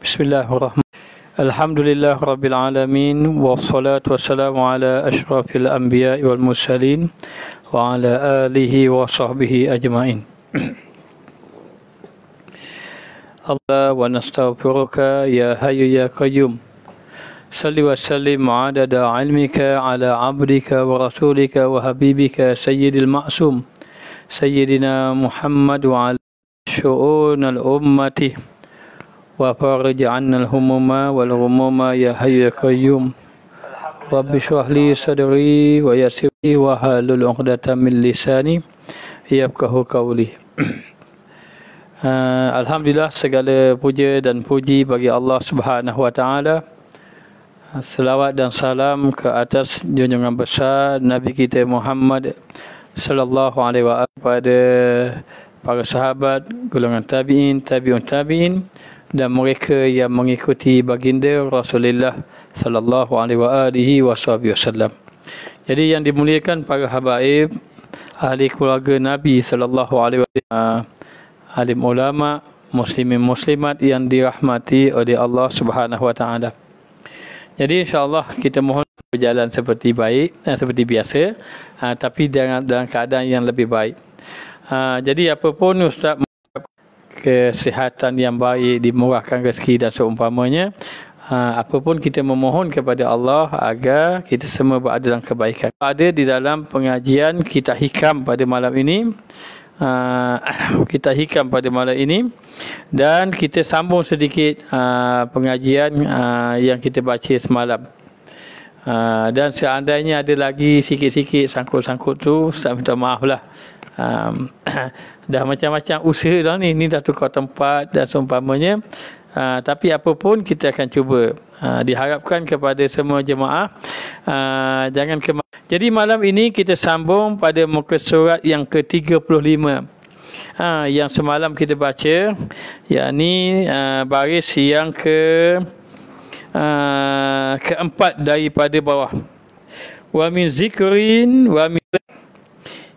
Bismillahirrahmanirrahim. Alhamdulillah Rabbil Alamin. Wassalatu wassalamu ala ashrafil anbiya wal mursalin wa ala alihi wa sahbihi ajma'in. Allah wa nastaghfiruka ya hayyu ya qayyum. Salli wa sallim adada ilmika ala abdika wa rasulika wa habibika sayyidil ma'sum sayyidina Muhammad wa ala syu'unal ummati wa farij 'anna al-humuma wal ghumuma ya hayyu ya qayyum. Rabbi shrah li sadri wa yassir li wa halul 'uqdatam min lisani yafqahu qawli. Alhamdulillah, segala puja dan puji bagi Allah Subhanahu wa taala. Selawat dan salam ke atas junjungan besar Nabi kita Muhammad sallallahu alaihi wasallam, pada para sahabat, golongan tabi'in, tabi'un tabi'in, dan mereka yang mengikuti baginda Rasulullah sallallahu alaihi wasallam. Jadi yang dimuliakan para habaib, ahli keluarga Nabi sallallahu alaihi wasallam, alim ulama, muslimin muslimat yang dirahmati oleh Allah Subhanahu wa taala. Jadi insya-Allah kita mohon berjalan seperti biasa, tapi dalam keadaan yang lebih baik. Jadi apapun Ustaz, kesihatan yang baik, dimurahkan rezeki dan seumpamanya, apapun kita memohon kepada Allah agar kita semua berada dalam kebaikan. Ada di dalam pengajian kita hikam pada malam ini. Dan kita sambung sedikit pengajian yang kita baca semalam. Dan seandainya ada lagi sikit-sikit sangkut-sangkut tu, Ustaz minta maaf lah. Dah macam-macam usaha dah ni dah tukar tempat dan seumpamanya. Tapi apapun kita akan cuba. Diharapkan kepada semua jemaah jangan Jadi malam ini kita sambung pada muka surat yang ke-35. Yang semalam kita baca, yakni baris yang keempat daripada bawah. Wa min zikrin wa min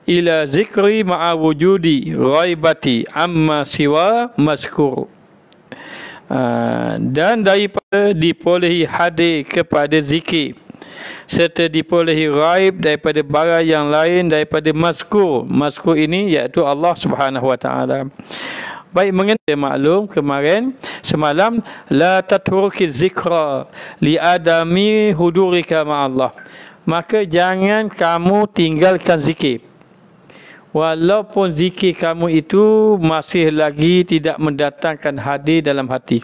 ila zikri ma'a wujudi ghaibati amma siwa mazkur. Dan daripada diperolehi hadir kepada zikir serta diperolehi ghaib daripada barang yang lain daripada mazkur. Mazkur ini iaitu Allah Subhanahu wa taala. Baik, mengenai maklum kemarin semalam, la tatruki zikra li adami hudurika ma'allah. Maka jangan kamu tinggalkan zikir walaupun zikir kamu itu masih lagi tidak mendatangkan hadir dalam hati,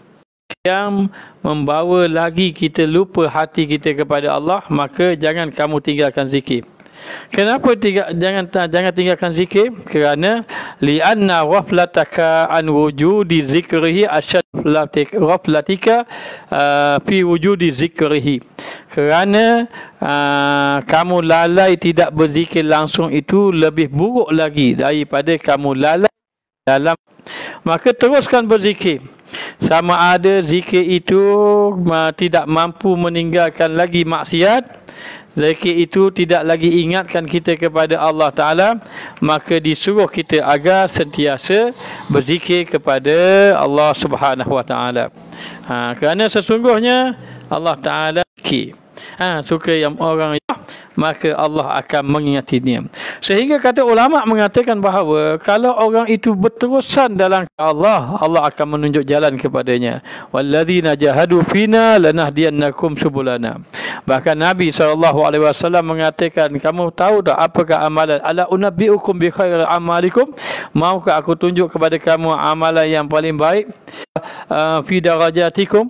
yang membawa lagi kita lupa hati kita kepada Allah, maka jangan kamu tinggalkan zikir. Kenapa jangan tinggalkan zikir? Kerana li'anna ghaflataka an wujudi zikrihi asyad ghaflatika fi wujudi zikrihi. Kerana kamu lalai tidak berzikir langsung itu lebih buruk lagi daripada kamu lalai dalam. Maka teruskan berzikir. Sama ada zikir itu tidak mampu meninggalkan lagi maksiat, zikir itu tidak lagi ingatkan kita kepada Allah Ta'ala, maka disuruh kita agar sentiasa berzikir kepada Allah Subhanahu Wa Ta'ala. Kerana sesungguhnya Allah Ta'ala suka yang orang, maka Allah akan mengingatinya. Sehingga kata ulama mengatakan bahawa kalau orang itu berterusan dalam Allah, Allah akan menunjuk jalan kepadanya. Walladzina jahadu fina lanahdiyannakum subulana. Bahkan Nabi SAW mengatakan, kamu tahu tak apakah amalan? Ala unabbiukum bi khairi amalikum? Maukah aku tunjuk kepada kamu amalan yang paling baik? Fi darajatikum,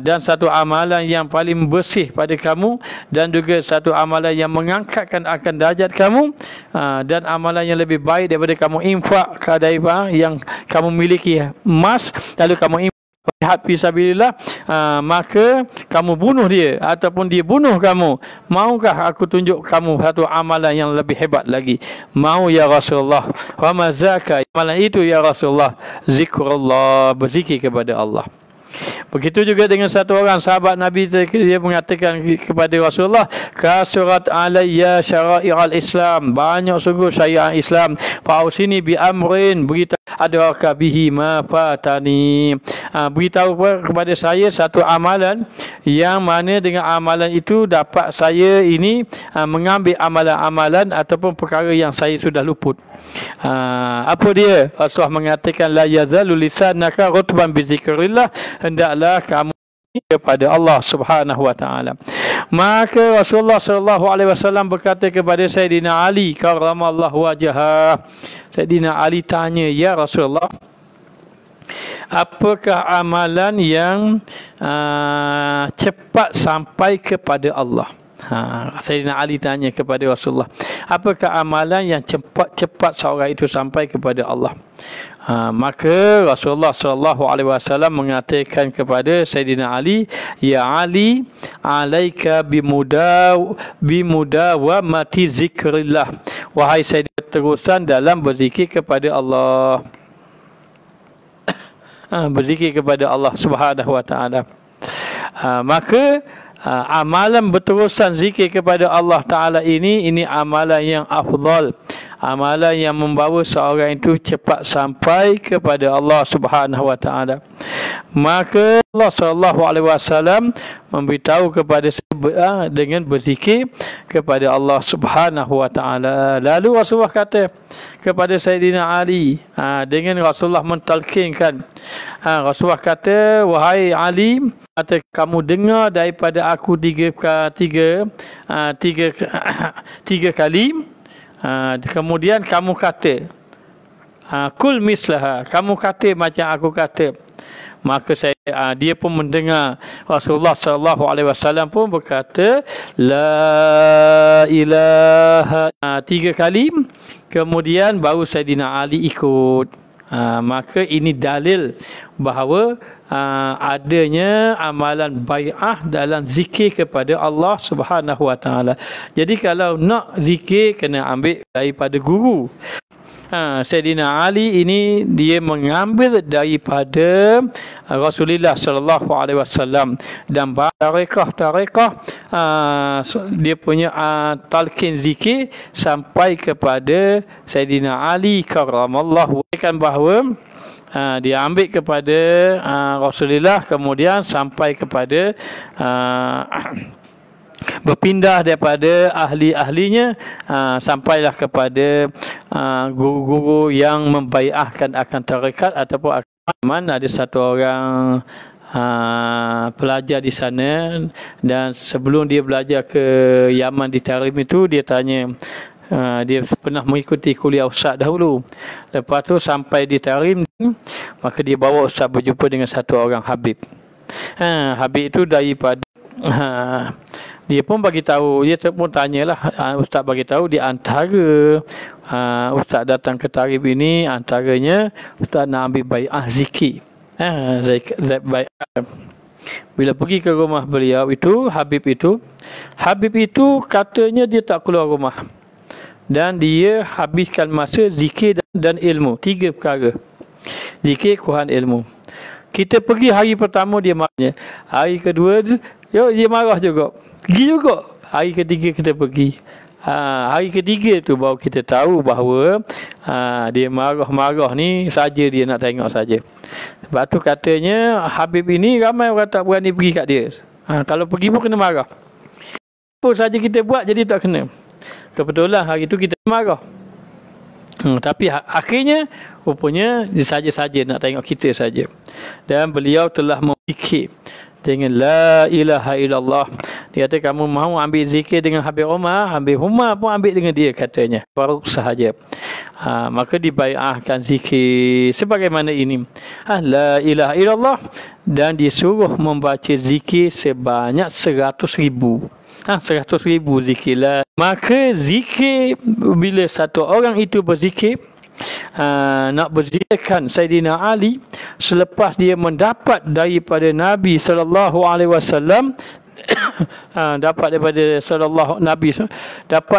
dan satu amalan yang paling bersih pada kamu, dan juga satu amalan yang mengangkatkan akan derajat kamu, dan amalan yang lebih baik daripada kamu infak daripada yang kamu miliki emas, lalu kamu infak fisabilillah, maka kamu bunuh dia ataupun dia bunuh kamu. Maukah aku tunjuk kamu satu amalan yang lebih hebat lagi? Mau ya Rasulullah. Wa mazaka, amalan itu ya Rasulullah, zikrullah, berzikir kepada Allah. Begitu juga dengan satu orang sahabat Nabi, dia mengatakan kepada Rasulullah, kasurat alayya syara'i'al Islam, banyak sungguh syariat Islam, fa'usini bi amrin, beritahu adrakah bihi ma fatani, beritahu kepada saya satu amalan yang mana dengan amalan itu dapat saya ini mengambil amalan-amalan ataupun perkara yang saya sudah luput. Apa dia? Rasulullah mengatakan, la yazalu lisanaka rutban bi zikrillah, hendaklah kamu kepada Allah Subhanahu wa taala. Maka Rasulullah sallallahu alaihi wasallam berkata kepada Sayyidina Ali karramallahu wajhah. Sayyidina Ali tanya, ya Rasulullah, apakah amalan yang cepat sampai kepada Allah? Sayyidina Ali tanya kepada Rasulullah, apakah amalan yang cepat seorang itu sampai kepada Allah? Maka Rasulullah sallallahu alaihi wasallam mengatakan kepada Sayyidina Ali, ya Ali, alaika bimudawamati zikrillah, wahai Sayyidina, terusan dalam berzikir kepada Allah. Berzikir kepada Allah Subhanahu wa taala. Maka amalan berterusan zikir kepada Allah Ta'ala ini amalan yang afdal, amalan yang membawa seorang itu cepat sampai kepada Allah Subhanahu wa taala. Maka Allah sallallahu alaihi wasallam memberitahu kepada saya dengan berzikir kepada Allah Subhanahu wa taala. Lalu Rasulullah kata kepada Sayyidina Ali, dengan Rasulullah mentalkinkan, Rasulullah kata, wahai Ali, kata kamu dengar daripada aku tiga kali, kemudian kamu kata, kul mislaha, kamu kata macam aku kata. Maka dia pun mendengar Rasulullah sallallahu alaihi wasallam pun berkata, la ilaha, 3 kali, kemudian baru Sayyidina Ali ikut. Maka ini dalil bahawa adanya amalan bai'ah dalam zikir kepada Allah Subhanahu wa taala. Jadi kalau nak zikir kena ambil daripada guru. Sayyidina Ali ini dia mengambil daripada Rasulullah sallallahu alaihi wasallam, dan tarekah dia punya talqin zikir sampai kepada Sayyidina Ali karramallahu wajhahu, bahawa dia ambil kepada Rasulullah, kemudian sampai kepada berpindah daripada ahli-ahlinya sampailah kepada guru-guru yang membai'ahkan akan tarekat ataupun akan. Ada satu orang pelajar di sana, dan sebelum dia belajar ke Yaman di Tarim itu, dia tanya, dia pernah mengikuti kuliah ustaz dahulu. Lepas tu sampai di Tarim, maka dia bawa ustaz berjumpa dengan satu orang Habib. Habib itu daripada dia pun bagi tahu, dia pun tanyalah, ustaz bagi tahu di antara ustaz datang ke Tarim ini, antaranya ustaz nak ambil bai'ah zikir. Bila pergi ke rumah beliau itu, Habib itu katanya dia tak keluar rumah, dan dia habiskan masa zikir dan ilmu. 3 perkara: zikir, Quran, ilmu. Kita pergi hari pertama dia marah, hari kedua dia marah juga, pergi juga. Hari ketiga kita pergi, hari ketiga tu baru kita tahu bahawa dia marah-marah ni saja, dia nak tengok saja. Sebab tu katanya Habib ini ramai orang tak berani pergi kat dia. Kalau pergi pun kena marah. Apa saja kita buat jadi tak kena. Kebetulan hari tu kita marah. Tapi akhirnya rupanya dia saja-saja nak tengok kita saja. Dan beliau telah memikir dengan la ilaha illallah. Dia kata, kamu mahu ambil zikir dengan Habib Umar pun ambil dengan dia, katanya. Baru sahaja. Maka dibai'ahkan zikir sebagaimana ini. La ilaha illallah, dan disuruh membaca zikir sebanyak 100,000. 100,000 zikir lah. Maka zikir, bila satu orang itu berzikir, nak berzikirkan Sayyidina Ali selepas dia mendapat daripada Nabi sallallahu alaihi wasallam, dapat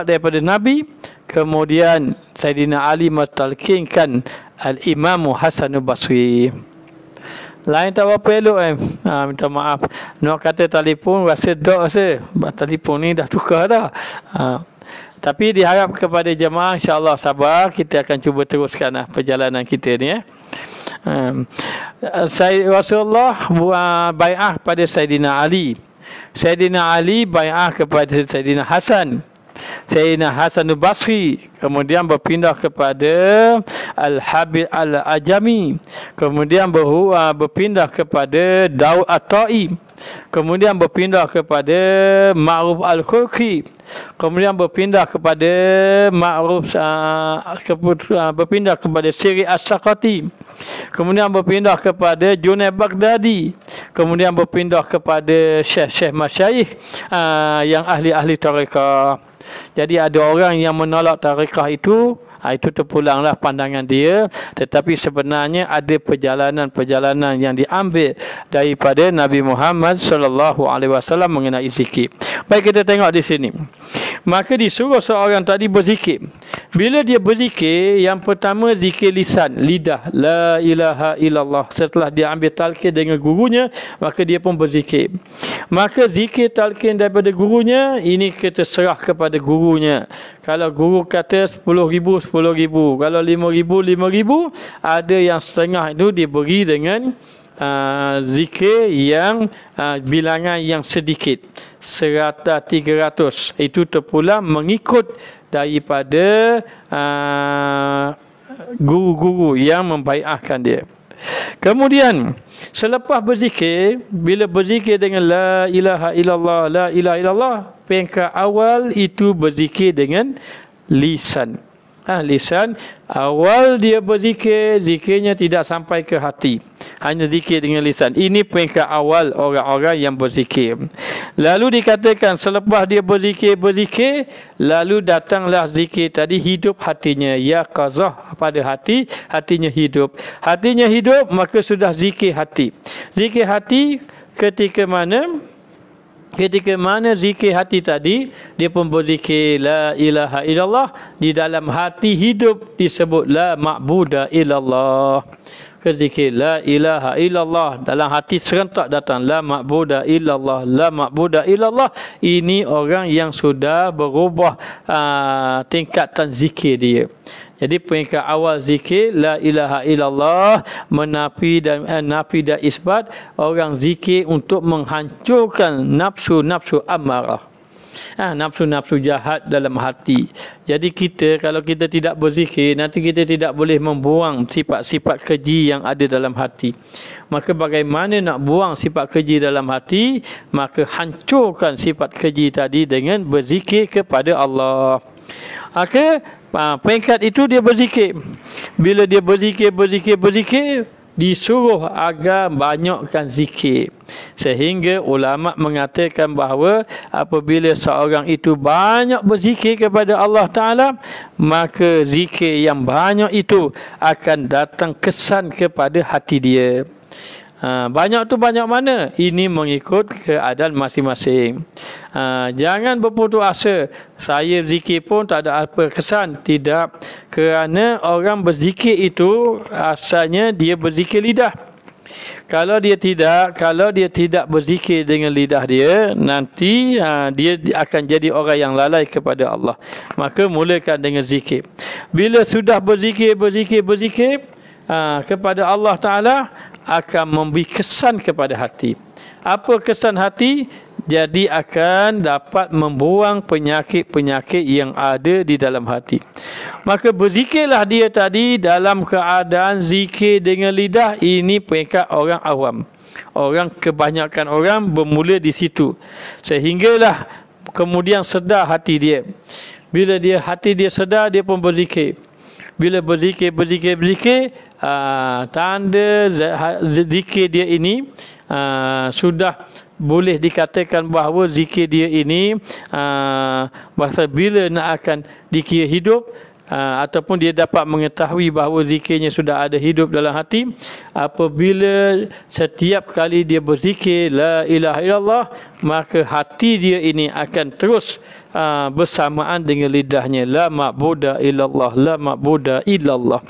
daripada Nabi, kemudian Sayyidina Ali mentalkinkan Al-Imam Hasan Basri. Lain tak apa elok minta maaf. Nak kata telefon rasa dok rasa. Telefon ni dah tukar dah. Tapi diharap kepada jemaah insya-Allah sabar, kita akan cuba teruskan perjalanan kita ni Rasulullah bai'ah kepada Saidina Ali. Saidina Ali bai'ah kepada Saidina Hasan. Sayyidina Hasan al-Basri kemudian berpindah kepada Al-Habib Al-Ajami, kemudian berpindah kepada Daud At-Tai, kemudian berpindah kepada Ma'ruf Al-Khurqi, kemudian berpindah kepada berpindah kepada Siri As-Saqati, kemudian berpindah kepada Junaid Baghdadi, kemudian berpindah kepada syekh-syekh masyayikh yang ahli-ahli tarekat. Jadi ada orang yang menolak tarekat itu terpulanglah pandangan dia, tetapi sebenarnya ada perjalanan-perjalanan yang diambil daripada Nabi Muhammad sallallahu alaihi wasallam mengenai zikir. Baik, kita tengok di sini. Maka disuruh seorang tadi berzikir. Bila dia berzikir, yang pertama zikir lisan, lidah, la ilaha illallah. Setelah dia ambil talqin dengan gurunya, maka dia pun berzikir. Maka zikir talqin daripada gurunya, ini kita serah kepada gurunya. Kalau guru kata 10,000, 10,000. Kalau 5,000, 5,000. Ada yang setengah itu diberi dengan zikir yang bilangan yang sedikit, 100, 300. Itu terpulang mengikut daripada guru-guru yang membai'ahkan dia. Kemudian selepas berzikir, bila berzikir dengan la ilaha illallah, la ilaha illallah, peringkat awal itu berzikir dengan lisan. Lisan awal dia berzikir, zikirnya tidak sampai ke hati, hanya zikir dengan lisan. Ini peringkat awal orang-orang yang berzikir. Lalu dikatakan selepas dia berzikir, lalu datanglah zikir tadi, hidup hatinya, ya qazah, pada hati, hatinya hidup. Hatinya hidup, maka sudah zikir hati. Zikir hati ketika mana zikir hati tadi, dia pun berzikir la ilaha illallah, di dalam hati hidup disebut la ma'buda illallah. Zikir la ilaha illallah, dalam hati serentak datang la ma'buda illallah, la ma'buda illallah. Ini orang yang sudah berubah tingkatan zikir dia. Jadi peringkat awal zikir la ilaha illallah, menafi dan isbat. Orang zikir untuk menghancurkan nafsu-nafsu amarah, nafsu-nafsu jahat dalam hati. Jadi kalau kita tidak berzikir, nanti kita tidak boleh membuang sifat-sifat keji yang ada dalam hati. Maka bagaimana nak buang sifat keji dalam hati? Maka hancurkan sifat keji tadi dengan berzikir kepada Allah. Maka peringkat itu dia berzikir. Bila dia berzikir, disuruh agar banyakkan zikir. Sehingga ulama mengatakan bahawa apabila seorang itu banyak berzikir kepada Allah Ta'ala, maka zikir yang banyak itu akan datang kesan kepada hati dia. Banyak tu banyak mana? Ini mengikut keadaan masing-masing. Jangan berputus asa. Saya zikir pun tak ada apa kesan. Tidak. Kerana orang berzikir itu asalnya dia berzikir lidah. Kalau dia tidak berzikir dengan lidah dia, nanti dia akan jadi orang yang lalai kepada Allah. Maka mulakan dengan zikir. Bila sudah berzikir kepada Allah Ta'ala, akan memberi kesan kepada hati. Apa kesan hati? Jadi akan dapat membuang penyakit-penyakit yang ada di dalam hati. Maka berzikirlah dia tadi dalam keadaan zikir dengan lidah. Ini peringkat orang awam. Kebanyakan orang bermula di situ. Sehinggalah kemudian sedar hati dia. Bila hati dia sedar, dia pun berzikir. Bila berzikir, tanda zikir dia ini sudah boleh dikatakan bahawa zikir dia ini masa bila nak akan dikira hidup, ataupun dia dapat mengetahui bahawa zikirnya sudah ada hidup dalam hati apabila setiap kali dia berzikir la ilaha illallah, maka hati dia ini akan terus bersamaan dengan lidahnya, la ma'buda illallah, la ma'buda illallah.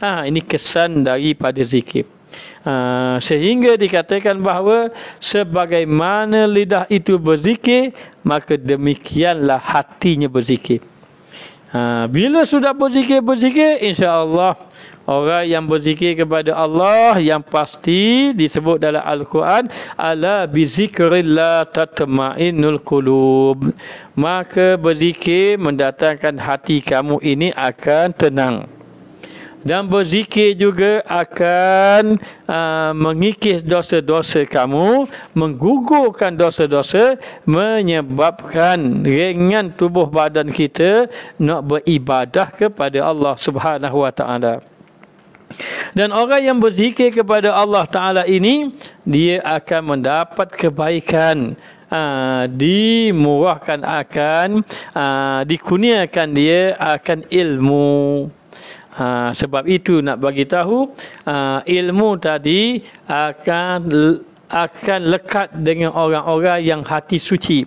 Ini kesan daripada zikir. Sehingga dikatakan bahawa sebagaimana lidah itu berzikir, maka demikianlah hatinya berzikir. Bila sudah berzikir, insya-Allah orang yang berzikir kepada Allah yang pasti disebut dalam Al-Quran, ala bizikrillah tatma'innul qulub. Maka berzikir mendatangkan hati kamu ini akan tenang. Dan berzikir juga akan mengikis dosa-dosa kamu, menggugurkan dosa-dosa, menyebabkan ringan tubuh badan kita nak beribadah kepada Allah Subhanahu wa taala. Dan orang yang berzikir kepada Allah Ta'ala ini, dia akan mendapat kebaikan, dimurahkan akan, dikurniakan dia akan ilmu. Sebab itu nak bagi tahu, ilmu tadi akan lekat dengan orang-orang yang hati suci.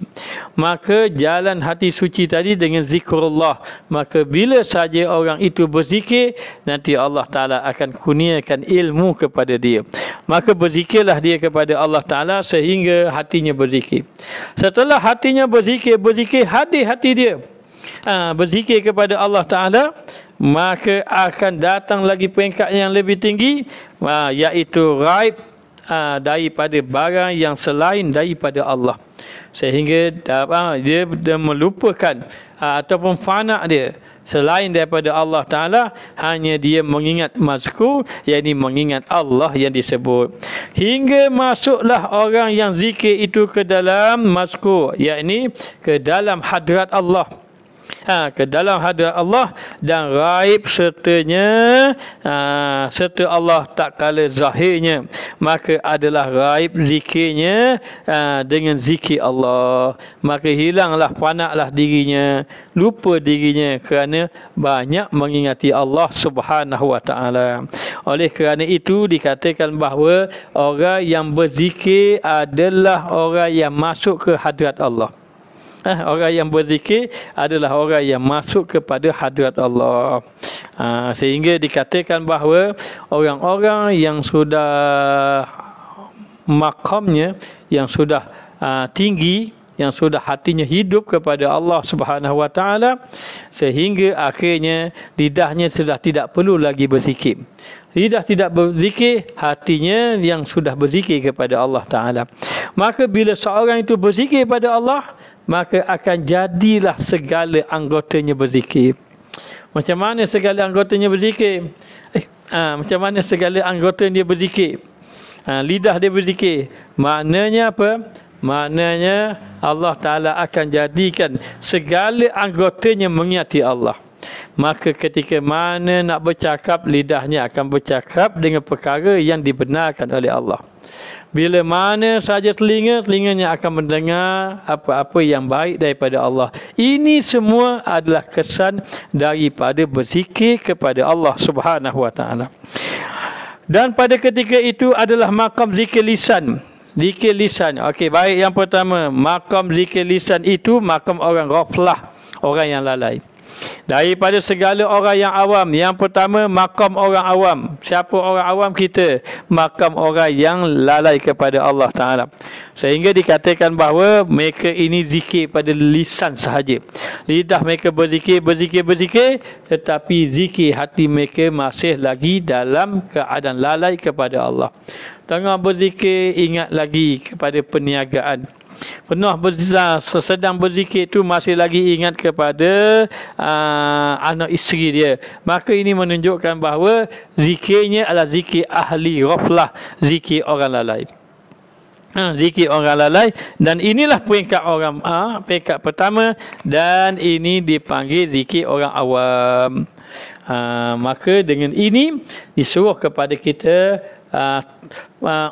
Maka jalan hati suci tadi dengan zikrullah. Maka bila saja orang itu berzikir, nanti Allah Ta'ala akan kurniakan ilmu kepada dia. Maka berzikirlah dia kepada Allah Ta'ala sehingga hatinya berzikir. Setelah hatinya berzikir hadir hati dia berzikir kepada Allah Ta'ala, maka akan datang lagi peringkat yang lebih tinggi, iaitu ghaib, daripada barang yang selain daripada Allah, sehingga dia melupakan ataupun fana dia selain daripada Allah Ta'ala, hanya dia mengingat mazkur, yakni mengingat Allah yang disebut. Hingga masuklah orang yang zikir itu ke dalam mazkur, yakni ke dalam hadrat Allah, ke dalam hadrat Allah, dan raib sertanya, serta Allah tak kala zahirnya, maka adalah raib zikirnya dengan zikir Allah. Maka hilanglah, panaklah dirinya, lupa dirinya kerana banyak mengingati Allah Subhanahu wa taala. Oleh kerana itu dikatakan bahawa orang yang berzikir adalah orang yang masuk ke hadrat Allah. Orang yang berzikir adalah orang yang masuk kepada hadrat Allah. Sehingga dikatakan bahawa orang-orang yang sudah makamnya, yang sudah tinggi, yang sudah hatinya hidup kepada Allah Subhanahu wa taala, sehingga akhirnya lidahnya sudah tidak perlu lagi berzikir. Lidah tidak berzikir, hatinya yang sudah berzikir kepada Allah Ta'ala. Maka bila seorang itu berzikir pada Allah, maka akan jadilah segala anggotanya berzikir. Macam mana segala anggotanya berzikir? Macam mana segala anggota dia berzikir? Lidah dia berzikir. Maknanya apa? Maknanya Allah Ta'ala akan jadikan segala anggotanya mengingati Allah. Maka ketika mana nak bercakap, lidahnya akan bercakap dengan perkara yang dibenarkan oleh Allah. Bila mana saja telinganya akan mendengar apa-apa yang baik daripada Allah. Ini semua adalah kesan daripada berzikir kepada Allah Subhanahu wa taala. Dan pada ketika itu adalah makam zikir lisan. Zikir lisan. Okey, baik, yang pertama, makam zikir lisan itu makam orang ghaflah, orang yang lalai. Daripada segala orang yang awam, yang pertama makam orang awam. Siapa orang awam? Kita. Makam orang yang lalai kepada Allah Ta'ala. Sehingga dikatakan bahawa mereka ini zikir pada lisan sahaja. Lidah mereka berzikir, tetapi zikir hati mereka masih lagi dalam keadaan lalai kepada Allah. Tengah berzikir, ingat lagi kepada perniagaan. Sedang berzikir itu masih lagi ingat kepada anak isteri dia. Maka ini menunjukkan bahawa zikirnya adalah zikir ahli ghaflah, zikir orang lalai. Zikir orang lalai, dan inilah peringkat orang peringkat pertama, dan ini dipanggil zikir orang awam. Maka dengan ini disuruh kepada kita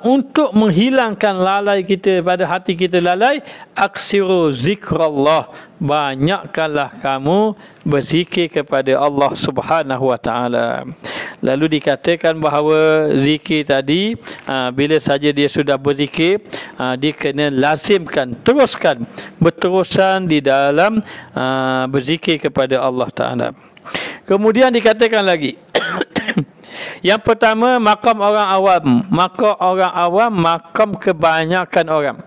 untuk menghilangkan lalai kita, pada hati kita lalai, aksiru zikrallah, banyakkanlah kamu berzikir kepada Allah Subhanahu wa taala. Lalu dikatakan bahawa zikir tadi, bila saja dia sudah berzikir, dia kena lazimkan, teruskan, berterusan di dalam berzikir kepada Allah Ta'ala. Kemudian dikatakan lagi Yang pertama, makam orang awam. Maka orang awam, makam kebanyakan orang.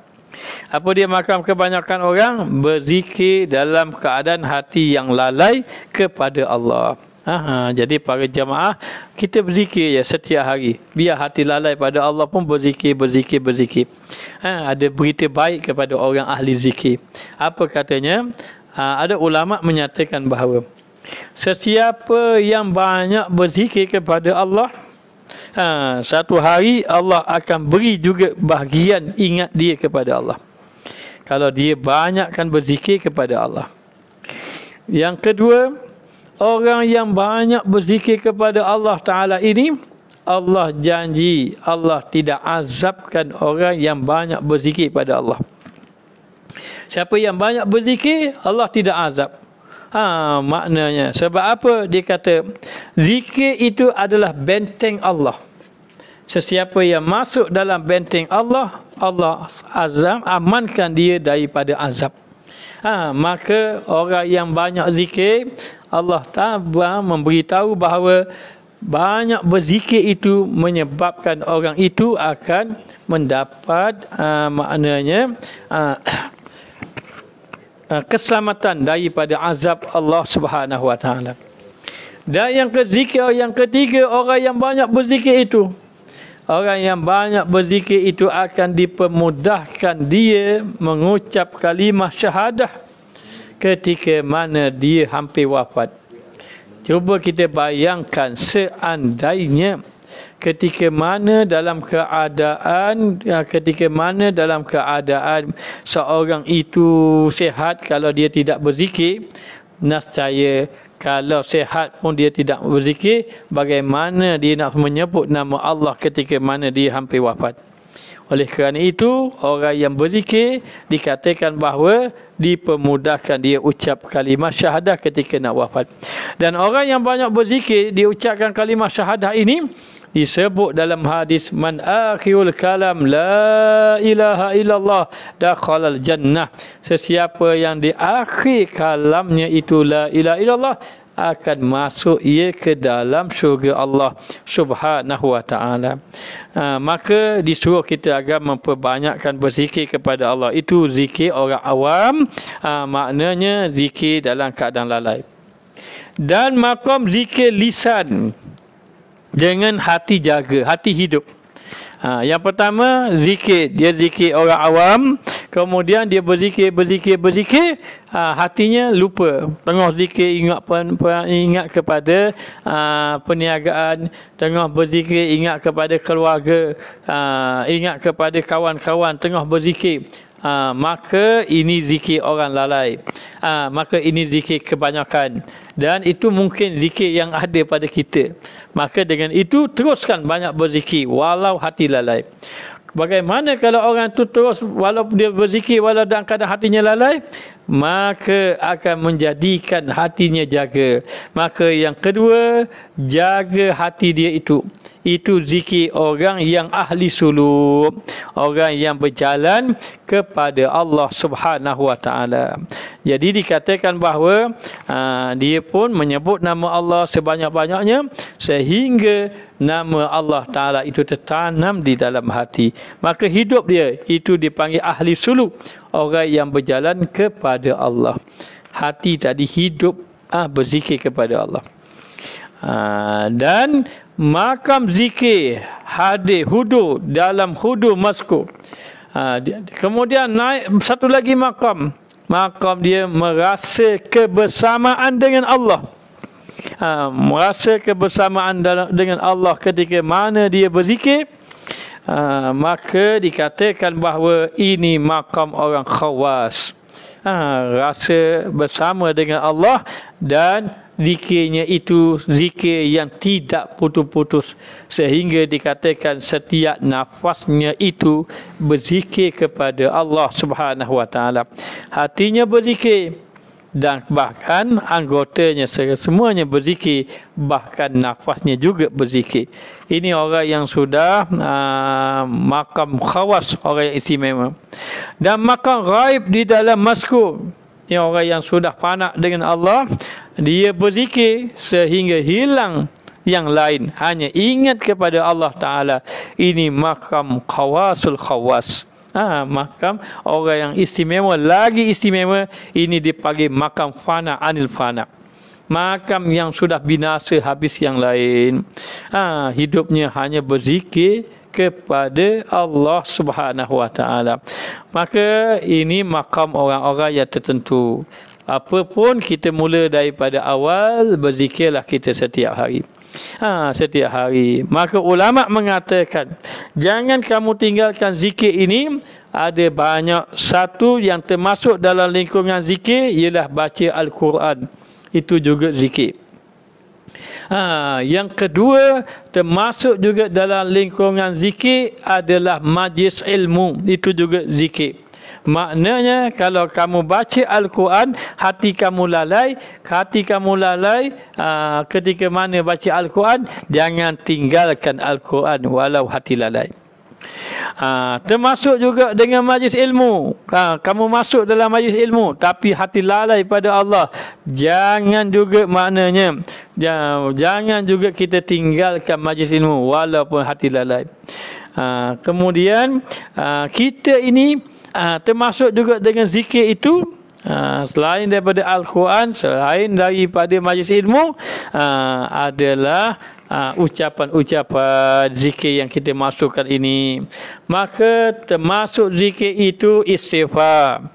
Apa dia makam kebanyakan orang? Berzikir dalam keadaan hati yang lalai kepada Allah. Jadi para jamaah, kita berzikir ya setiap hari. Biar hati lalai pada Allah pun berzikir. Ada berita baik kepada orang ahli zikir. Apa katanya? Ada ulama menyatakan bahawa sesiapa yang banyak berzikir kepada Allah, satu hari Allah akan beri juga bahagian ingat dia kepada Allah. Kalau dia banyakkan berzikir kepada Allah. Yang kedua, orang yang banyak berzikir kepada Allah Ta'ala ini, Allah janji Allah tidak azabkan orang yang banyak berzikir pada Allah. Siapa yang banyak berzikir, Allah tidak azab. Maknanya sebab apa? Dia kata zikir itu adalah benteng Allah. Sesiapa yang masuk dalam benteng Allah, Allah amankan dia daripada azab. Maka orang yang banyak zikir, Allah Ta'ala memberitahu bahawa banyak berzikir itu menyebabkan orang itu akan mendapat keselamatan daripada azab Allah Subhanahu Wa Taala. Dan yang ketiga, orang yang banyak berzikir itu, orang yang banyak berzikir itu akan dipermudahkan dia mengucap kalimah syahadah ketika mana dia hampir wafat. Cuba kita bayangkan seandainya ketika mana dalam keadaan seorang itu sihat, kalau dia tidak berzikir, nescaya kalau sihat pun dia tidak berzikir, bagaimana dia nak menyebut nama Allah ketika mana dia hampir wafat. Oleh kerana itu, orang yang berzikir dikatakan bahawa dipermudahkan dia ucap kalimah syahadah ketika nak wafat. Dan orang yang banyak berzikir, diucapkan kalimah syahadah ini, disebut dalam hadis, man akhirul kalam la ilaha illallah dakhalal jannah. Sesiapa yang di akhir kalamnya itu la ilaha illallah, akan masuk ia ke dalam syurga Allah Subhanahu Wa Taala. Maka disuruh kita agar memperbanyakkan berzikir kepada Allah. Itu zikir orang awam, maknanya zikir dalam keadaan lalai. Dan makam zikir lisan dengan hati jaga, hati hidup. Yang pertama, zikir. Dia zikir orang awam, kemudian dia berzikir, hatinya lupa. Tengah zikir ingat kepada perniagaan, tengah berzikir ingat kepada keluarga, ingat kepada kawan-kawan, tengah berzikir. Maka ini zikir orang lalai. Maka ini zikir kebanyakan. Dan itu mungkin zikir yang ada pada kita. Maka dengan itu teruskan banyak berzikir walau hati lalai. Bagaimana kalau orang itu terus walau dia berzikir walau dalam keadaan hatinya lalai? Maka akan menjadikan hatinya jaga. Maka yang kedua, jaga hati dia itu. Itu zikir orang yang ahli suluk, orang yang berjalan kepada Allah Subhanahu Wa Taala. Jadi dikatakan bahawa dia pun menyebut nama Allah sebanyak-banyaknya sehingga nama Allah Ta'ala itu tertanam di dalam hati. Maka hidup dia itu dipanggil ahli suluk, orang yang berjalan kepada Allah. Hati tadi hidup berzikir kepada Allah. Dan makam zikir hadir hudu dalam hudu masku. Kemudian naik satu lagi makam dia merasa kebersamaan dengan Allah. Merasa kebersamaan dengan Allah ketika mana dia berzikir. Maka dikatakan bahawa ini makam orang khawas. Rasa bersama dengan Allah dan zikirnya itu zikir yang tidak putus-putus, sehingga dikatakan setiap nafasnya itu berzikir kepada Allah Subhanahu Wa Taala. Hatinya berzikir dan bahkan anggotanya semuanya berzikir, bahkan nafasnya juga berzikir. Ini orang yang sudah makam khawas, orang yang istimewa. Dan makam ghaib di dalam masku, ini orang yang sudah panak dengan Allah, dia berzikir sehingga hilang yang lain, hanya ingat kepada Allah Ta'ala. Ini makam khawasul khawas. Makam orang yang istimewa, lagi istimewa. Ini dipanggil makam fana anil fana. Makam yang sudah binasa habis yang lain. Hidupnya hanya berzikir kepada Allah Subhanahu Wa Ta'ala. Maka ini makam orang-orang yang tertentu. Apapun kita mula daripada awal, berzikirlah kita setiap hari. Setiap hari. Maka ulama mengatakan, jangan kamu tinggalkan zikir ini. Ada banyak. Satu yang termasuk dalam lingkungan zikir ialah baca Al-Quran. Itu juga zikir. Yang kedua, termasuk juga dalam lingkungan zikir adalah majlis ilmu. Itu juga zikir. Maknanya kalau kamu baca Al-Quran, hati kamu lalai. Ketika mana baca Al-Quran, jangan tinggalkan Al-Quran walau hati lalai. Termasuk juga dengan majlis ilmu. Kamu masuk dalam majlis ilmu tapi hati lalai pada Allah, jangan juga, maknanya jangan juga kita tinggalkan majlis ilmu walaupun hati lalai. Kemudian kita ini termasuk juga dengan zikir itu, selain daripada Al-Quran, selain daripada majlis ilmu, adalah ucapan-ucapan zikir yang kita masukkan ini. Maka termasuk zikir itu istighfar,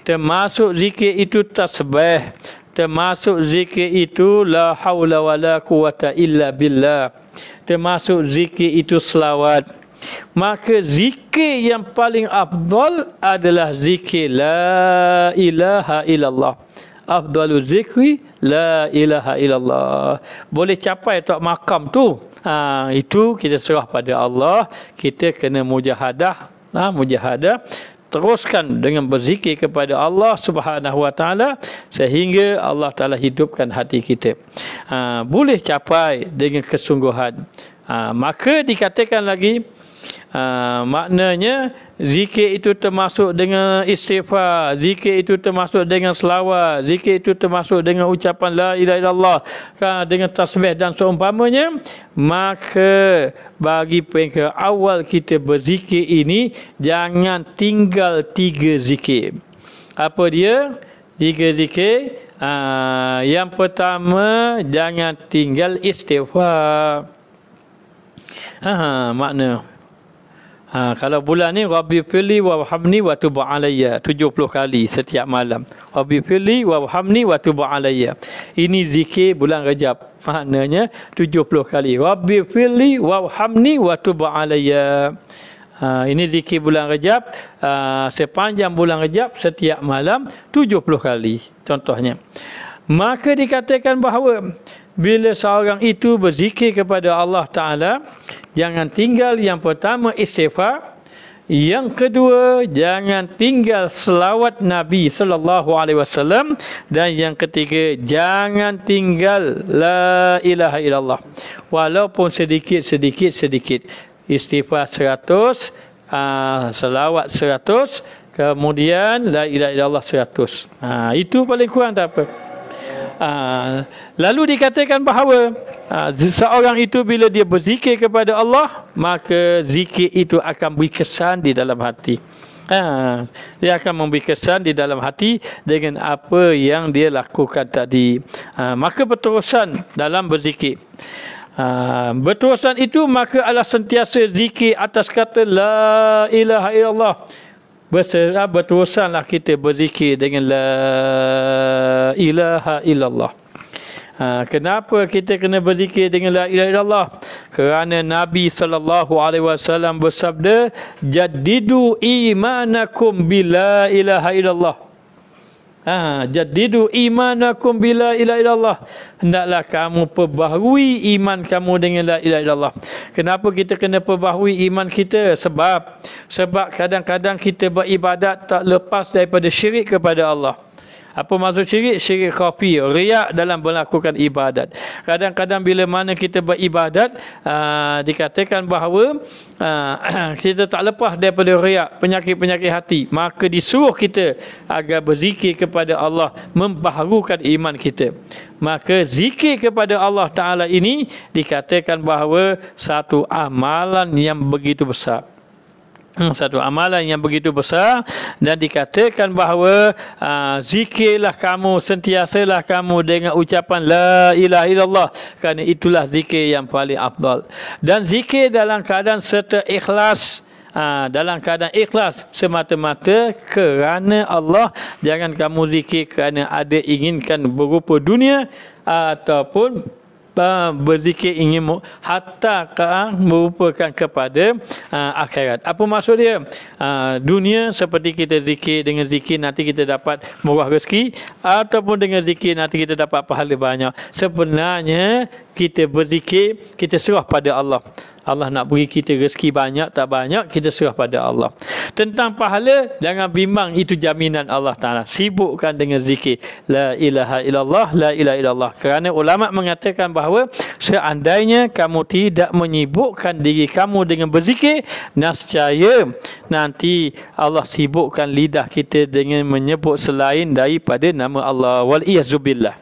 termasuk zikir itu tasbih, termasuk zikir itu la haula wala quwata illa billah, termasuk zikir itu selawat. Maka zikir yang paling afdal adalah zikir la ilaha illallah. Afdalu zikri la ilaha illallah. Boleh capai tak makam tu, itu kita serah pada Allah. Kita kena mujahadah, teruskan dengan berzikir kepada Allah Subhanahu Wa Taala sehingga Allah Taala hidupkan hati kita. Boleh capai dengan kesungguhan. Maka dikatakan lagi, maknanya zikir itu termasuk dengan istighfar, zikir itu termasuk dengan selawat, zikir itu termasuk dengan ucapan la ilaha illallah, dengan tasbih dan seumpamanya. Maka bagi peringkat awal kita berzikir ini, jangan tinggal 3 zikir. Apa dia 3 zikir? Yang pertama, jangan tinggal istighfar. Makna kalau bulan ni, Rabbi firli warhamni wa tub alayya, 70 kali setiap malam. Rabbi firli warhamni wa tub alayya. Ini zikir bulan Rajab. Maknanya 70 kali. Rabbi firli warhamni wa tub alayya. Ini zikir bulan Rajab. Sepanjang bulan Rajab, setiap malam 70 kali. Contohnya. Maka dikatakan bahawa bila seorang itu berzikir kepada Allah Ta'ala, jangan tinggal yang pertama istighfar, yang kedua jangan tinggal selawat Nabi sallallahu alaihi wasallam, dan yang ketiga jangan tinggal la ilaha illallah walaupun sedikit. Istighfar 100, selawat 100, kemudian la ilaha illallah 100. Itu paling kurang tak apa. Lalu dikatakan bahawa seorang itu bila dia berzikir kepada Allah, maka zikir itu akan beri kesan di dalam hati. Dia akan memberi kesan di dalam hati dengan apa yang dia lakukan tadi. Maka berterusan dalam berzikir. Berterusan itu maka adalah sentiasa zikir atas kata la ilaha illallah. Berterusanlah kita berzikir dengan la ilaha illallah. Kenapa kita kena berzikir dengan la ilaha illallah? Kerana Nabi SAW bersabda, jaddidu imanakum bila ilaha illallah. Jaddidu imanakum bila ilaha illallah. Hendaklah kamu perbaharui iman kamu dengan la ilaha illallah. Kenapa kita kena perbaharui iman kita? Sebab kadang-kadang kita beribadat tak lepas daripada syirik kepada Allah. Apa maksud syirik? Syirik khafi, riak dalam melakukan ibadat. Kadang-kadang bila mana kita beribadat, dikatakan bahawa kita tak lepas daripada riak, penyakit-penyakit hati. Maka disuruh kita agar berzikir kepada Allah, membaharukan iman kita. Maka zikir kepada Allah Ta'ala ini dikatakan bahawa satu amalan yang begitu besar. Satu amalan yang begitu besar, dan dikatakan bahawa zikirlah kamu, sentiasalah kamu dengan ucapan la ilaha illallah, kerana itulah zikir yang paling afdal. Dan zikir dalam keadaan serta ikhlas, dalam keadaan ikhlas semata-mata kerana Allah. Jangan kamu zikir kerana ada inginkan berupa dunia, ataupun berzikir ingin hatta merupakan kepada akhirat. Apa maksud dia? Dunia seperti kita zikir, dengan zikir nanti kita dapat murah rezeki, ataupun dengan zikir nanti kita dapat pahala banyak. Sebenarnya kita berzikir, kita serah pada Allah. Allah nak beri kita rezeki banyak tak banyak, kita serah pada Allah. Tentang pahala, jangan bimbang, itu jaminan Allah Ta'ala. Sibukkan dengan zikir la ilaha illallah, la ilaha illallah. Kerana ulama mengatakan bahawa seandainya kamu tidak menyibukkan diri kamu dengan berzikir, nescaya nanti Allah sibukkan lidah kita dengan menyebut selain daripada nama Allah. Wal-iyazubillah.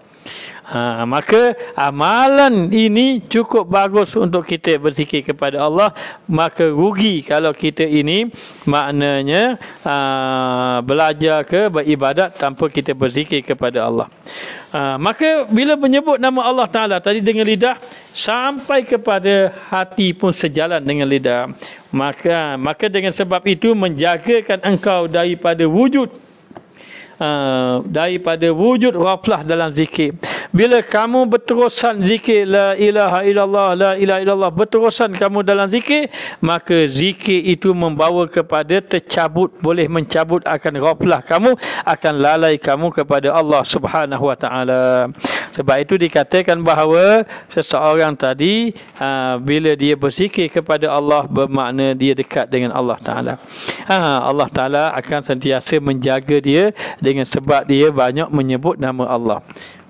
Maka amalan ini cukup bagus untuk kita berzikir kepada Allah. Maka rugi kalau kita ini maknanya belajar ke beribadat tanpa kita berzikir kepada Allah. Maka bila menyebut nama Allah Ta'ala tadi dengan lidah, sampai kepada hati pun sejalan dengan lidah. Maka dengan sebab itu menjagakan engkau daripada wujud ghaflah dalam zikir. Bila kamu berterusan zikir la ilaha illallah, la ilaha illallah, berterusan kamu dalam zikir, maka zikir itu membawa kepada tercabut, boleh mencabut akan ghaflah kamu, akan lalai kamu kepada Allah Subhanahu wa taala. Sebab itu dikatakan bahawa seseorang tadi bila dia berzikir kepada Allah, bermakna dia dekat dengan Allah Taala. Allah Taala akan sentiasa menjaga dia dengan sebab dia banyak menyebut nama Allah.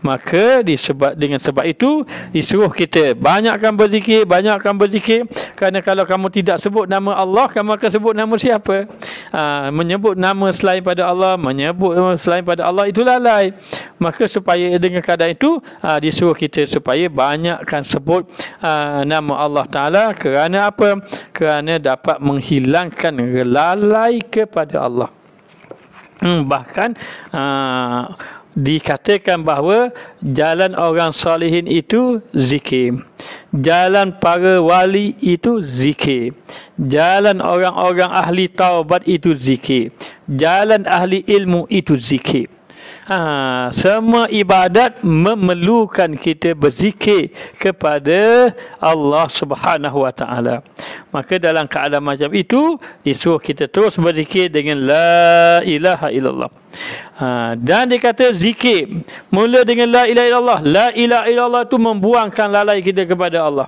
Maka dengan sebab itu disuruh kita banyakkan berzikir, kerana kalau kamu tidak sebut nama Allah, kamu akan sebut nama siapa? Menyebut nama selain pada Allah, itu lalai. Maka supaya dengan keadaan itu disuruh kita supaya banyakkan sebut nama Allah Ta'ala. Kerana apa? Kerana dapat menghilangkan lalai kepada Allah. Bahkan dikatakan bahawa jalan orang salihin itu zikir, jalan para wali itu zikir, jalan orang-orang ahli taubat itu zikir, jalan ahli ilmu itu zikir. Semua ibadat memerlukan kita berzikir kepada Allah Subhanahu wa taala. Maka dalam keadaan macam itu disuruh kita terus berzikir dengan la ilaha illallah. Dan dikata zikir mula dengan la ilaha illallah. La ilaha illallah itu membuangkan lalai kita kepada Allah,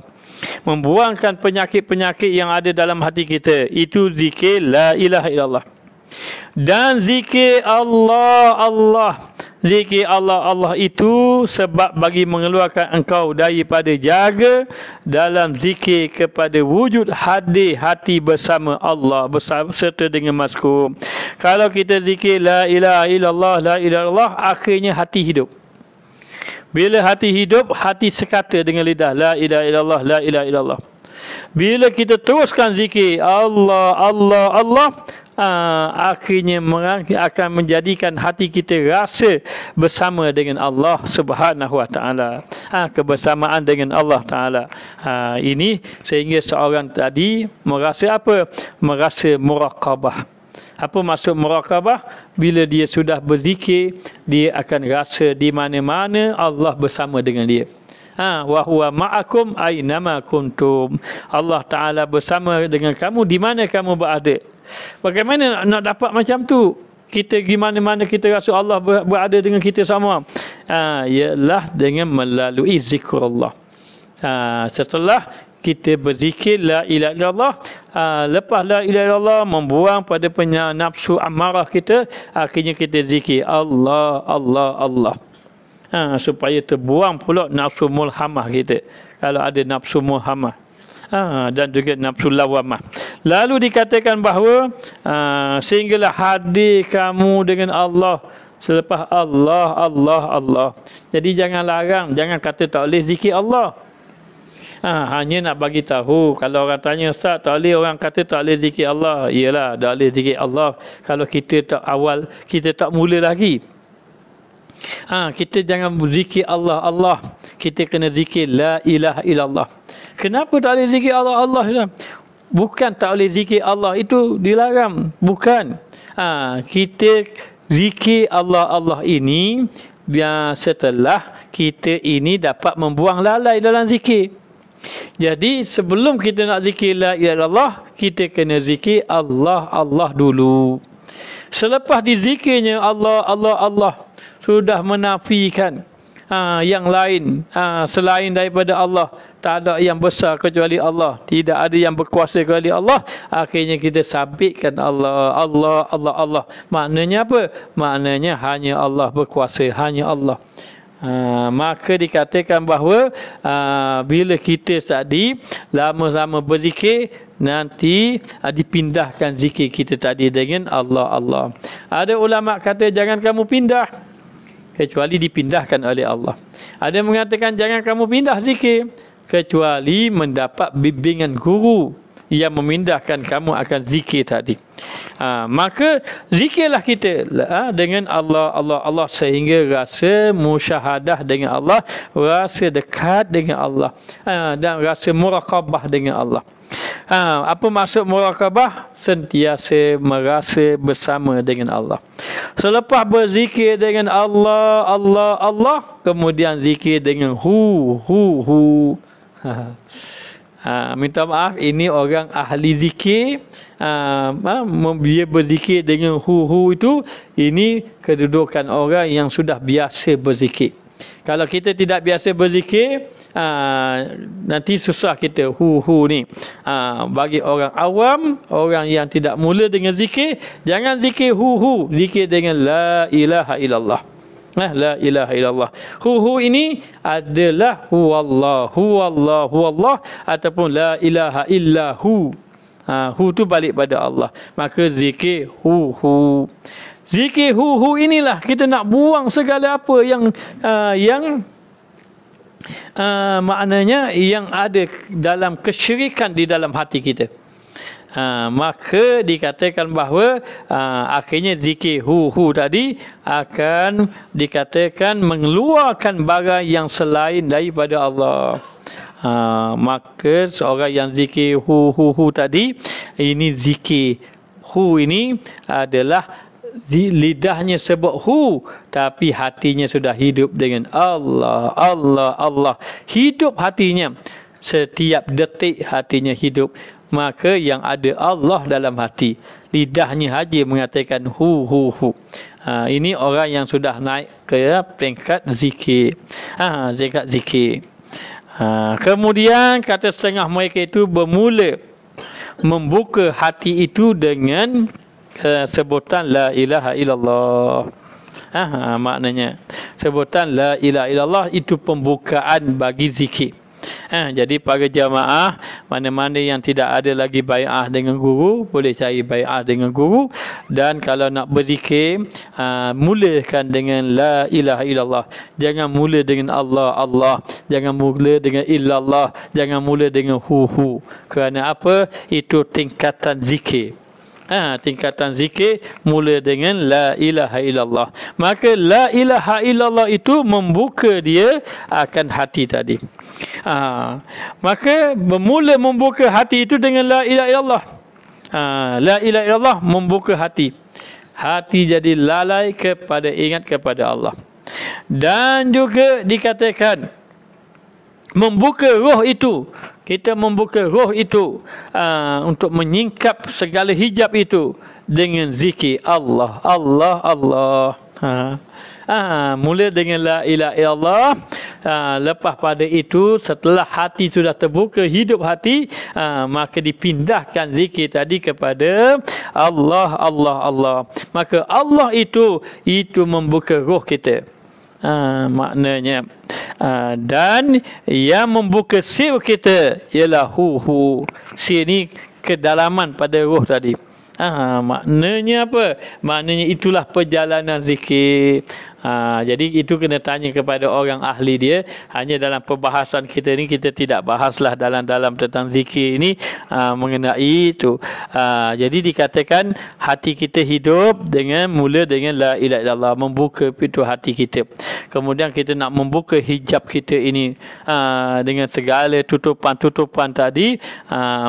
membuangkan penyakit-penyakit yang ada dalam hati kita. Itu zikir la ilaha illallah. Dan zikir Allah, zikir Allah itu sebab bagi mengeluarkan engkau daripada jaga dalam zikir kepada wujud hadir hati bersama Allah, serta dengan mazkur. Kalau kita zikir la ilaha illallah, la ilaha illallah, akhirnya hati hidup. Bila hati hidup, hati sekata dengan lidah la ilaha illallah, la ilaha illallah. Bila kita teruskan zikir Allah, akhirnya akan menjadikan hati kita rasa bersama dengan Allah Subhanahu wa taala. Kebersamaan dengan Allah Taala. Ini sehingga seorang tadi merasa apa? Merasa muraqabah. Apa maksud muraqabah? Bila dia sudah berzikir, dia akan rasa di mana-mana Allah bersama dengan dia. Wa huwa ma'akum aynama kuntum. Allah Taala bersama dengan kamu di mana kamu berada. Bagaimana nak dapat macam tu? Kita di mana-mana kita rasa Allah berada dengan kita semua. Ialah dengan melalui zikrullah. Setelah kita berzikir la ilaha illallah, lepas la ilaha illallah membuang pada nafsu amarah kita, akhirnya kita zikir Allah Allah Allah. Supaya terbuang pula nafsu mulhamah kita, kalau ada nafsu mulhamah. Dan juga nafsu lawamah. Lalu dikatakan bahawa sehinggalah hadir kamu dengan Allah selepas Allah Allah Allah. Jadi jangan larang, jangan kata tak boleh zikir Allah. Hanya nak bagi tahu, kalau orang tanya, Ustaz, tak boleh orang kata tak boleh zikir Allah. Iyalah, tak boleh zikir Allah kalau kita tak awal, kita tak mula lagi. Kita jangan berzikir Allah Allah, kita kena zikir la ilaha illallah. Kenapa tak boleh zikir Allah Allah? Bukan tak boleh zikir Allah itu dilarang, bukan. Kita zikir Allah Allah ini biar setelah kita ini dapat membuang lalai dalam zikir. Jadi sebelum kita nak zikir la ilaha illallah, kita kena zikir Allah Allah dulu. Selepas dizikirnya Allah Allah Allah, sudah menafikan yang lain selain daripada Allah. Tak ada yang besar kecuali Allah, tidak ada yang berkuasa kecuali Allah. Akhirnya kita sabitkan Allah Allah Allah Allah. Maknanya apa? Maknanya hanya Allah berkuasa, hanya Allah. Maka dikatakan bahawa bila kita tadi lama-lama berzikir, nanti dipindahkan zikir kita tadi dengan Allah Allah. Ada ulama kata jangan kamu pindah kecuali dipindahkan oleh Allah. Ada yang mengatakan jangan kamu pindah zikir kecuali mendapat bimbingan guru yang memindahkan kamu akan zikir tadi. Maka zikirlah kita dengan Allah Allah Allah sehingga rasa musyahadah dengan Allah, rasa dekat dengan Allah, dan rasa muraqabah dengan Allah. Apa maksud muraqabah? Sentiasa merasa bersama dengan Allah. Selepas berzikir dengan Allah Allah Allah, kemudian zikir dengan hu. Minta maaf, ini orang ahli zikir. Dia berzikir dengan hu itu, ini kedudukan orang yang sudah biasa berzikir. Kalau kita tidak biasa berzikir, nanti susah kita hu ni. Bagi orang awam, orang yang tidak mula dengan zikir, jangan zikir hu, zikir dengan la ilaha illallah. La ilaha illallah. Hu ini adalah huwallah ataupun la ilaha illahu. Hu tu balik pada Allah. Maka zikir hu. Zikir hu inilah kita nak buang segala apa yang maknanya yang ada dalam kesyirikan di dalam hati kita. Maka dikatakan bahawa akhirnya zikir hu tadi akan dikatakan mengeluarkan barang yang selain daripada Allah. Maka seorang yang zikir hu tadi, ini zikir hu ini adalah lidahnya sebut hu, tapi hatinya sudah hidup dengan Allah Allah Allah. Hidup hatinya, setiap detik hatinya hidup. Maka yang ada Allah dalam hati, lidahnya haji mengatakan hu. Ini orang yang sudah naik ke peringkat zikir. Peringkat zikir. Kemudian kata setengah mereka itu bermula membuka hati itu dengan sebutan la ilaha illallah. Maknanya sebutan la ilaha illallah itu pembukaan bagi zikir. Jadi para jamaah, mana-mana yang tidak ada lagi bai'ah dengan guru, boleh cari bai'ah dengan guru. Dan kalau nak berzikir, mulakan dengan la ilaha illallah. Jangan mula dengan Allah Allah, jangan mula dengan illallah, jangan mula dengan hu. Kerana apa? Itu tingkatan zikir. Tingkatan zikir mula dengan la ilaha illallah. Maka la ilaha illallah itu membuka dia akan hati tadi. Maka bermula membuka hati itu dengan la ilaha illallah. La ilaha illallah membuka hati. Hati jadi lalai kepada ingat kepada Allah. Dan juga dikatakan membuka roh itu. Kita membuka roh itu untuk menyingkap segala hijab itu dengan zikir Allah Allah Allah. Mula dengan la ilaha illallah. Lepas pada itu, setelah hati sudah terbuka, hidup hati, maka dipindahkan zikir tadi kepada Allah, Allah, Allah. Maka Allah itu membuka roh kita. Maknanya dan yang membuka sir kita ialah hu. Sir ni kedalaman pada roh tadi. Maknanya apa? Maknanya itulah perjalanan zikir. Jadi itu kena tanya kepada orang ahli dia. Hanya dalam perbahasan kita ni, kita tidak bahaslah dalam tentang zikir ini mengenai itu. Jadi dikatakan hati kita hidup mula dengan la ilaha illallah, membuka pintu hati kita. Kemudian kita nak membuka hijab kita ini dengan segala tutupan-tutupan tadi,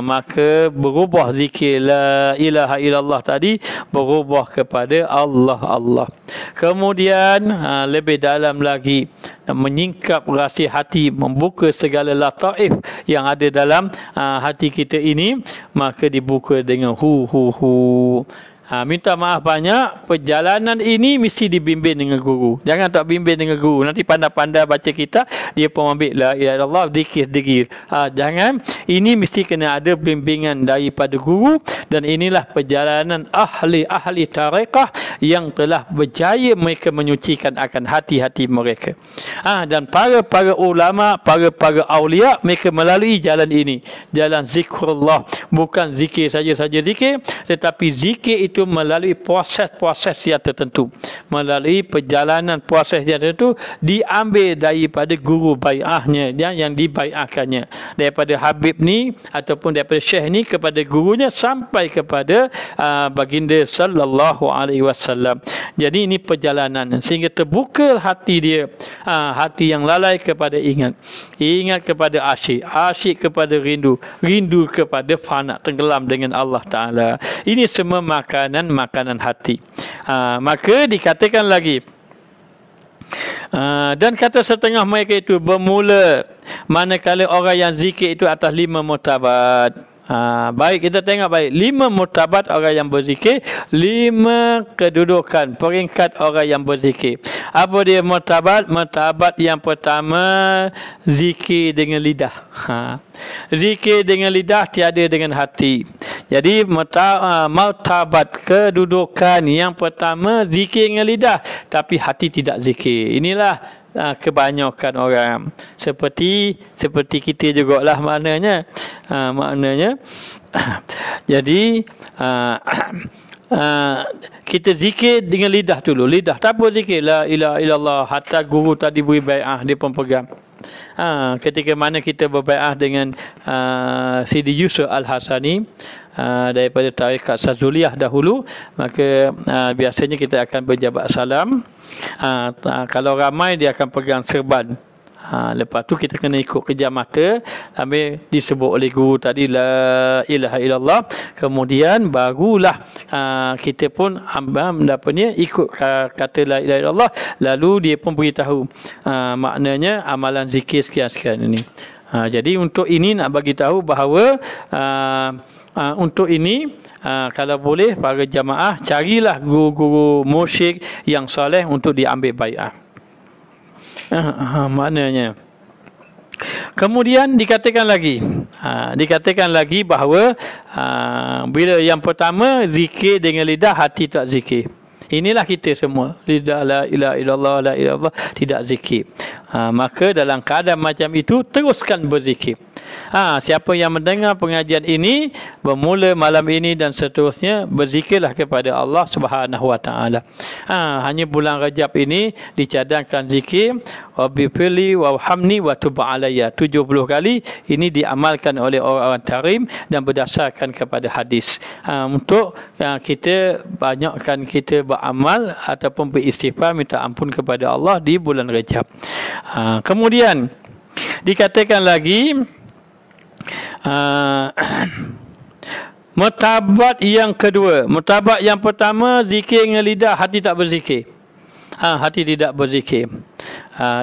maka berubah zikir la ilaha illallah tadi berubah kepada Allah, Allah. Kemudian lebih dalam lagi, menyingkap rahsia hati, membuka segala lataif yang ada dalam hati kita ini, maka dibuka dengan hu. Minta maaf banyak, perjalanan ini mesti dibimbing dengan guru. Jangan tak bimbing dengan guru, nanti pandai-pandai baca kitab, dia pun ambil la ilaha illallah, zikir. Jangan, ini mesti kena ada bimbingan daripada guru. Dan inilah perjalanan ahli tariqah yang telah berjaya mereka menyucikan akan hati-hati mereka. Dan para ulama, para awliya, mereka melalui jalan ini, jalan zikrullah. Bukan zikir saja zikir, tetapi zikir itu melalui proses-proses yang tertentu, melalui perjalanan proses yang tertentu, diambil daripada guru bai'ahnya, yang dibai'ahkannya, daripada Habib ni ataupun daripada Syekh ni kepada gurunya sampai kepada baginda sallallahu alaihi wasallam. Jadi ini perjalanan sehingga terbuka hati dia, hati yang lalai kepada ingat kepada asyik kepada rindu kepada fana, tenggelam dengan Allah Ta'ala. Ini semua makanan hati. Maka dikatakan lagi, dan kata setengah mereka itu bermula manakala orang yang zikir itu atas 5 murtabat. Baik, kita tengok baik. 5 murtabat orang yang berzikir, 5 kedudukan peringkat orang yang berzikir. Apa dia murtabat? Murtabat yang pertama, zikir dengan lidah. Zikir dengan lidah, tiada dengan hati. Jadi martabat kedudukan yang pertama, zikir dengan lidah, tapi hati tidak zikir. Inilah kebanyakan orang seperti kita jugalah maknanya. Jadi kita zikir dengan lidah dulu. Lidah tak apa zikir la ilaha illallah, hatta guru tadi beri bai'ah dia pun pegang. Ketika mana kita berbai'ah dengan Sidi Yusuf Al-Hasani daripada tarikat Sazuliyah dahulu, maka biasanya kita akan berjabat salam. Kalau ramai dia akan pegang serban. Lepas tu kita kena ikut kejam mata sambil disebut oleh guru tadi la ilaha illallah. Kemudian barulah kita pun ikut kata la ilaha illallah. Lalu dia pun beritahu maknanya amalan zikir sekian-sekian ini. Jadi untuk ini nak bagi tahu bahawa untuk ini kalau boleh para jamaah carilah guru-guru mursyid yang soleh untuk diambil bai'ah. Maknanya. Kemudian dikatakan lagi bahawa bila yang pertama zikir dengan lidah, hati tak zikir. Inilah kita semua, lidah la ilaha illallah, la ilaha illallah, tidak zikir. Maka dalam keadaan macam itu teruskan berzikir. Siapa yang mendengar pengajian ini bermula malam ini dan seterusnya, berzikirlah kepada Allah Subhanahu wa taala. Hanya bulan Rajab ini dicadangkan zikir Rabbighfirli warhamni wa tub alayya 70 kali. Ini diamalkan oleh orang-orang tarim dan berdasarkan kepada hadis. Untuk kita banyakkan kita beramal ataupun beristighfar, minta ampun kepada Allah di bulan Rajab. Kemudian dikatakan lagi martabat yang kedua. Martabat yang pertama, zikir dengan lidah, hati tak berzikir. Hati tidak berzikir.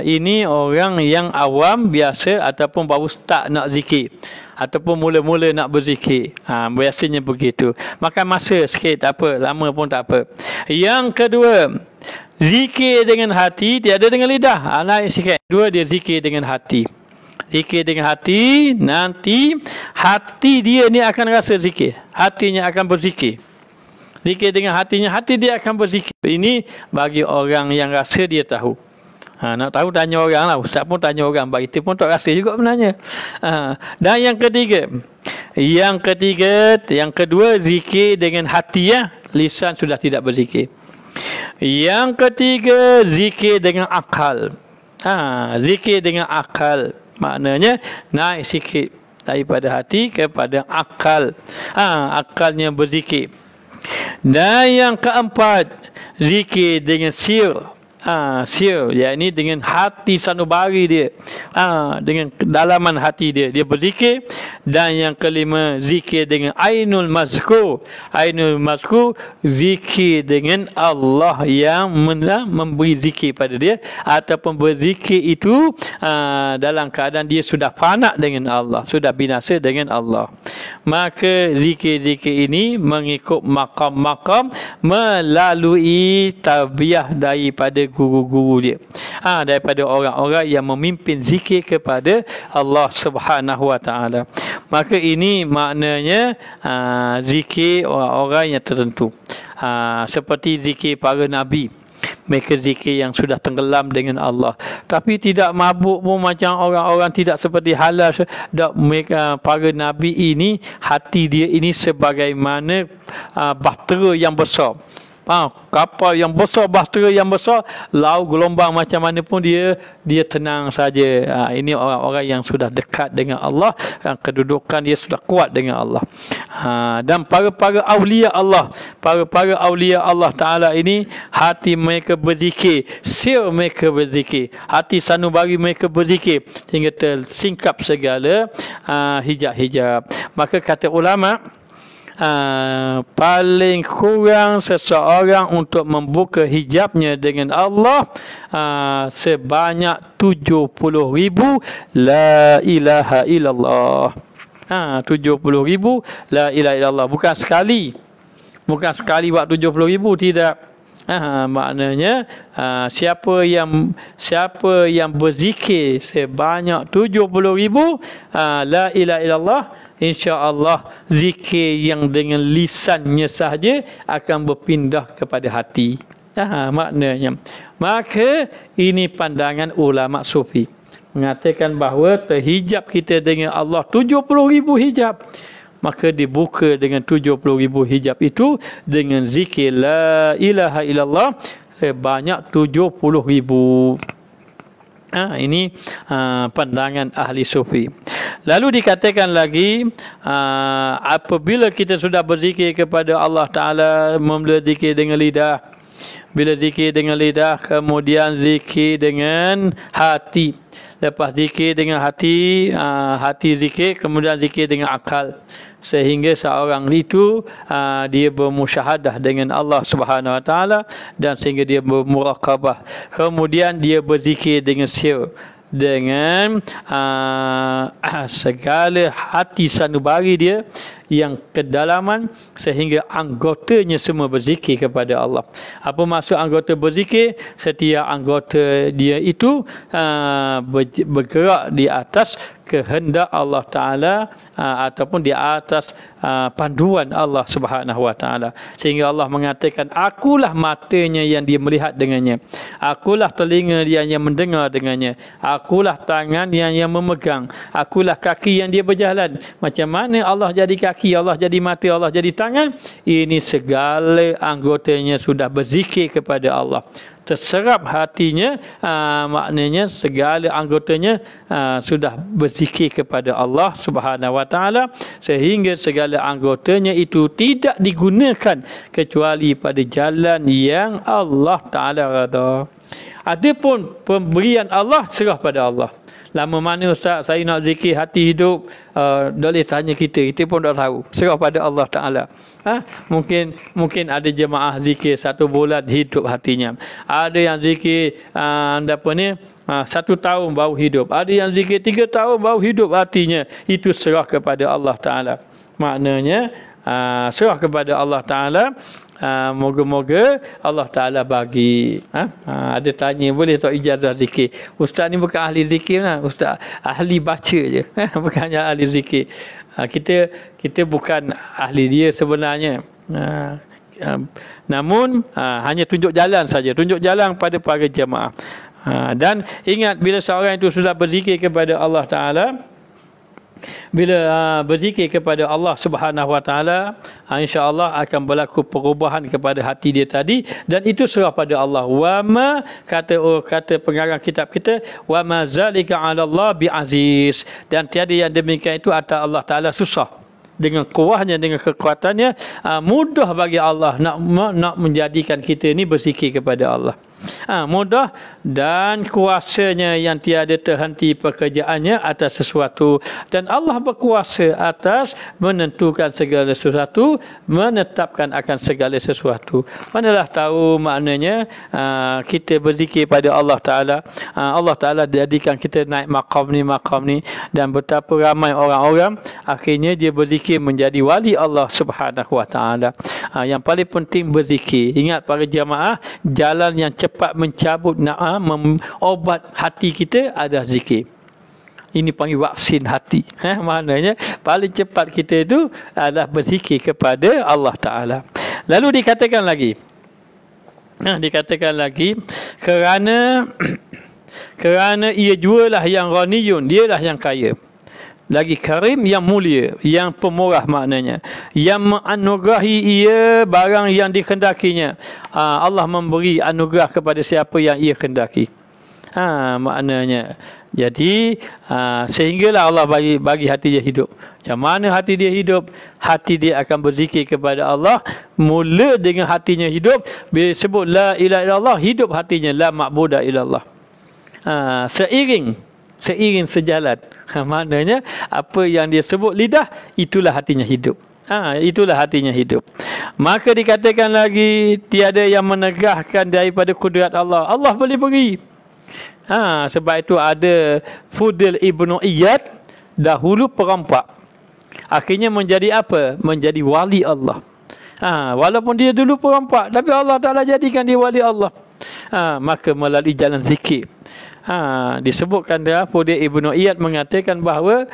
Ini orang yang awam biasa ataupun baru start nak zikir ataupun mula-mula nak berzikir. Biasanya begitu. Makan masa sikit tak apa, lama pun tak apa. Yang kedua, Zikir dengan hati, tiada dengan lidah. Naik sikit. Dua dia zikir dengan hati. Zikir dengan hati, nanti hati dia ni akan rasa zikir. Hatinya akan berzikir. Zikir dengan hatinya, hati dia akan berzikir. Ini bagi orang yang rasa dia tahu. Nak tahu tanya orang lah. Ustaz pun tanya orang. Bagi kita pun tak rasa juga sebenarnya. Dan yang ketiga. Yang kedua, zikir dengan hati ya. Lisan sudah tidak berzikir. Yang ketiga, zikir dengan akal. Zikir dengan akal. Maknanya naik sikit daripada hati kepada akal. Akalnya berzikir. Dan yang keempat, zikir dengan sir. Sir, yakni dengan hati sanubari dia. Dengan kedalaman hati dia. Dia berzikir. Dan yang kelima, zikir dengan ainul mazkur. Ainul mazkur, zikir dengan Allah yang memberi zikir pada dia. Ataupun berzikir itu dalam keadaan dia sudah fana dengan Allah. Sudah binasa dengan Allah. Maka zikir-zikir ini mengikut makam-makam melalui tarbiyah daripada guru-guru dia. Daripada orang-orang yang memimpin zikir kepada Allah Subhanahu Wa Taala. Maka ini maknanya zikir orang-orang yang tertentu. Seperti zikir para nabi. Mereka zikir yang sudah tenggelam dengan Allah. Tapi tidak mabuk pun macam orang-orang tidak seperti Halal. Mereka, para nabi ini, hati dia ini sebagaimana bahtera yang besar. Kapal yang besar, bahtera yang besar, laut gelombang macam mana pun dia tenang saja. Ini orang-orang yang sudah dekat dengan Allah, kedudukan dia sudah kuat dengan Allah. Dan para awliya Allah, para awliya Allah Ta'ala ini, hati mereka berzikir, sir mereka berzikir, hati sanubari mereka berzikir, sehingga tersingkap segala hijab-hijab. Maka kata ulama, paling kurang seseorang untuk membuka hijabnya dengan Allah sebanyak 70,000 la ilaha illallah. 70,000 la ilaha illallah. Bukan sekali buat 70,000, tidak. Maknanya siapa yang berzikir sebanyak 70,000 la ilaha illallah, insya-Allah zikir yang dengan lisannya sahaja akan berpindah kepada hati. Maknanya. Maka ini pandangan ulama sufi. Mengatakan bahawa terhijab kita dengan Allah 70,000 hijab. Maka dibuka dengan 70,000 hijab itu dengan zikir la ilaha illallah sebanyak 70,000. Ini pandangan ahli sufi. Lalu dikatakan lagi, apabila kita sudah berzikir kepada Allah Ta'ala, mula zikir dengan lidah. Bila zikir dengan lidah, kemudian zikir dengan hati. Lepas zikir dengan hati, hati zikir, kemudian zikir dengan akal. Sehingga seorang itu dia bermusyahadah dengan Allah Subhanahu Wa Taala, dan sehingga dia bermuraqabah. Kemudian dia berzikir dengan sir, dengan segala hati sanubari dia yang kedalaman, sehingga anggotanya semua berzikir kepada Allah. Apa maksud anggota berzikir? Setiap anggota dia itu bergerak di atas kehendak Allah Ta'ala, ataupun di atas panduan Allah Subhanahu Wa Ta'ala. Sehingga Allah mengatakan, akulah matanya yang dia melihat dengannya, akulah telinga dia yang mendengar dengannya, akulah tangan yang memegang, akulah kaki yang dia berjalan. Macam mana Allah jadi kaki, Allah jadi mata, Allah jadi tangan? Ini segala anggotanya sudah berzikir kepada Allah. Terserap hatinya, maknanya segala anggotanya sudah berzikir kepada Allah Subhanahu Wa Taala, sehingga segala anggotanya itu tidak digunakan kecuali pada jalan yang Allah Taala redha. Adapun pemberian Allah serah pada Allah. Lama mana Ustaz saya nak zikir hati hidup, boleh tanya kita pun tak tahu. Serah pada Allah Ta'ala. Mungkin ada jemaah zikir 1 bulan hidup hatinya. Ada yang zikir 1 tahun baru hidup. Ada yang zikir 3 tahun baru hidup hatinya. Itu serah kepada Allah Ta'ala. Maknanya serah kepada Allah Ta'ala. Moga-moga Allah Ta'ala bagi. Ada tanya, boleh tak ijazah zikir? Ustaz ni bukan ahli zikir lah. Ustaz ahli baca je. Bukannya ahli zikir. Kita bukan ahli dia sebenarnya. Namun hanya tunjuk jalan saja. Tunjuk jalan pada para jemaah. Dan ingat, bila seorang itu sudah berzikir kepada Allah Ta'ala, bila berzikir kepada Allah Subhanahu Wa Taala, insya-Allah akan berlaku perubahan kepada hati dia tadi, dan itu serah pada Allah. Wa ma kata pengarang kitab kita, wa ma zalika 'ala Allah bi aziz, dan tiada yang demikian itu atas Allah Taala susah. Dengan kuahnya, dengan kekuatannya, mudah bagi Allah nak menjadikan kita ni berzikir kepada Allah. Mudah, dan kuasanya yang tiada terhenti pekerjaannya atas sesuatu, dan Allah berkuasa atas menentukan segala sesuatu, menetapkan akan segala sesuatu. Manalah tahu maknanya kita berzikir pada Allah Ta'ala, Allah Ta'ala jadikan kita naik maqam ni, dan betapa ramai orang-orang akhirnya dia berzikir menjadi wali Allah Subhanahu Wa Ta'ala. Yang paling penting berzikir. Ingat para jemaah, jalan yang cepat mencabut obat hati kita adalah zikir. Ini panggil vaksin hati. Maknanya paling cepat kita itu adalah berzikir kepada Allah Ta'ala. Lalu dikatakan lagi, kerana ia jualah yang ghaniyun, dialah yang kaya. Lagi karim, yang mulia, yang pemurah maknanya, yang menganugerahi ia barang yang dikehendakinya. Allah memberi anugerah kepada siapa yang ia kehendaki. Maknanya, jadi sehinggalah Allah bagi hati dia hidup. Macam mana hati dia hidup? Hati dia akan berzikir kepada Allah. Mula dengan hatinya hidup, bila sebut la ilaha illallah, hidup hatinya la ma'budah illallah. Seiring sejalan. Maknanya apa yang dia sebut lidah, itulah hatinya hidup. Itulah hatinya hidup. Maka dikatakan lagi, tiada yang menegahkan daripada kudrat Allah. Allah boleh beri. Sebab itu ada Fudail Ibn Iyad, dahulu perampak, akhirnya menjadi apa? Menjadi wali Allah. Walaupun dia dulu perampak, tapi Allah Ta'ala jadikan dia wali Allah. Maka melalui jalan zikir. Disebutkan dia, Fudail Ibn Iyad mengatakan bahawa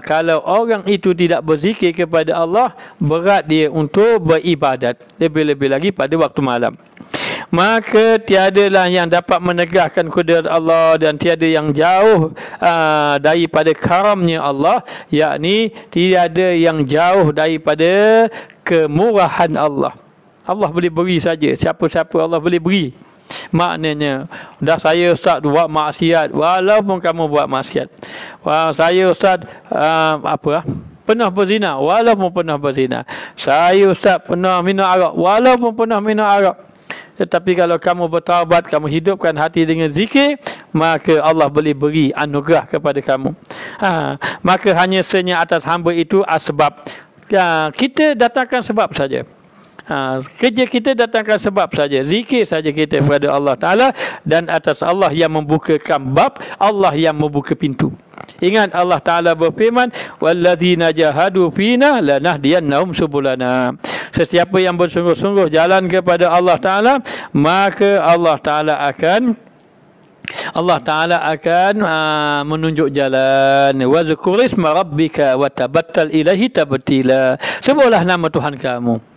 kalau orang itu tidak berzikir kepada Allah, berat dia untuk beribadat, lebih-lebih lagi pada waktu malam. Maka tiadalah yang dapat menegahkan kudrat Allah, dan tiada yang jauh daripada karamnya Allah, yakni tiada yang jauh daripada kemurahan Allah. Allah boleh beri saja, siapa-siapa Allah boleh beri. Maknanya, dah saya ustaz buat maksiat, walaupun kamu buat maksiat. Saya ustaz pernah berzina, walaupun pernah berzina. Saya ustaz pernah minum arak, walaupun pernah minum arak. Tetapi kalau kamu bertaubat, kamu hidupkan hati dengan zikir, maka Allah boleh beri anugerah kepada kamu. Maka hanya senya atas hamba itu asbab. Kita datangkan sebab saja. Kerja kita datangkan sebab saja, zikir saja kita kepada Allah Ta'ala, dan atas Allah yang membukakan bab, Allah yang membuka pintu. Ingat Allah Ta'ala berfirman, wallazina jahadu fina lanahdiyannahum subulana. Sesiapa yang bersungguh-sungguh jalan kepada Allah Ta'ala, maka Allah Ta'ala akan menunjuk jalan. Wa zkurisma rabbika wa tabattal ilaihi tabtila. Sebutlah nama Tuhan kamu.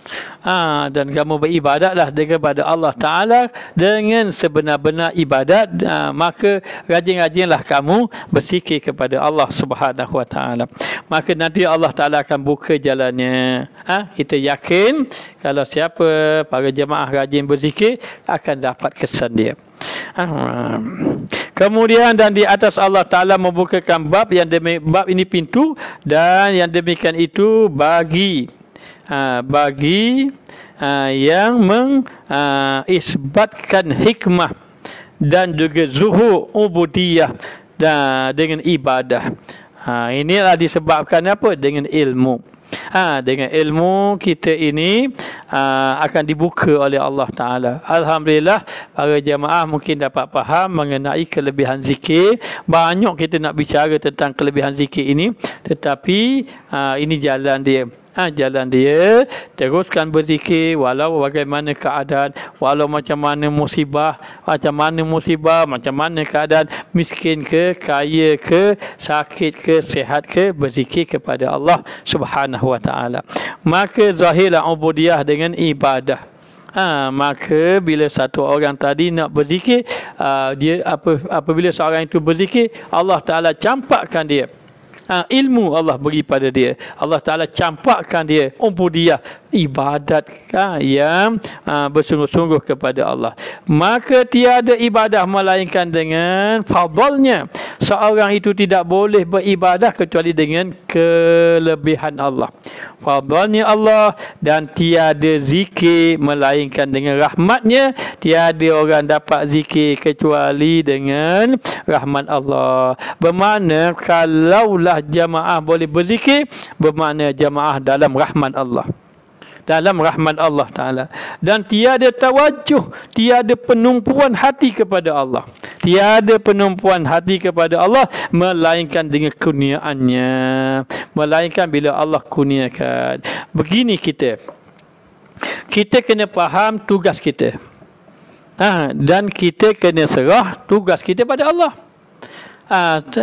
Dan kamu beribadatlah kepada Allah Ta'ala dengan sebenar-benar ibadat. Maka rajin-rajinlah kamu berzikir kepada Allah Subhanahu Wa Ta'ala. Maka nanti Allah Ta'ala akan buka jalannya. Kita yakin kalau siapa para jemaah rajin berzikir, akan dapat kesan dia. Kemudian, dan di atas Allah Ta'ala membukakan bab ini pintu, dan yang demikian itu bagi yang mengisbatkan hikmah dan juga zuhur ubudiyah dengan ibadah. Inilah disebabkan apa? Dengan ilmu. Dengan ilmu kita ini akan dibuka oleh Allah Ta'ala. Alhamdulillah, para jemaah mungkin dapat faham mengenai kelebihan zikir. Banyak kita nak bicara tentang kelebihan zikir ini, tetapi ini jalan dia. jalan dia, teruskan berzikir walau bagaimana keadaan, walau macam mana musibah, macam mana keadaan, miskin ke, kaya ke, sakit ke, sihat ke, berzikir kepada Allah Subhanahu wa taala. Maka zahirlah ubudiyah dengan ibadah. Maka bila satu orang tadi nak berzikir, dia apabila seorang itu berzikir, Allah Taala campakkan dia. Ilmu Allah beri pada dia. Allah Ta'ala campakkan dia ubudiyah, ibadat yang bersungguh-sungguh kepada Allah. Maka tiada ibadah melainkan dengan fadlnya. Seorang itu tidak boleh beribadah kecuali dengan kelebihan Allah, fadlnya Allah. Dan tiada zikir melainkan dengan rahmatnya. Tiada orang dapat zikir kecuali dengan rahmat Allah. Bermakna kalaulah jamaah boleh berzikir, bermakna jamaah dalam rahmat Allah, dalam rahmat Allah Ta'ala. Dan tiada tawajuh, tiada penumpuan hati kepada Allah, tiada penumpuan hati kepada Allah melainkan dengan kurniaannya, melainkan bila Allah kurniakan. Begini kita kena faham tugas kita, dan kita kena serah tugas kita pada Allah.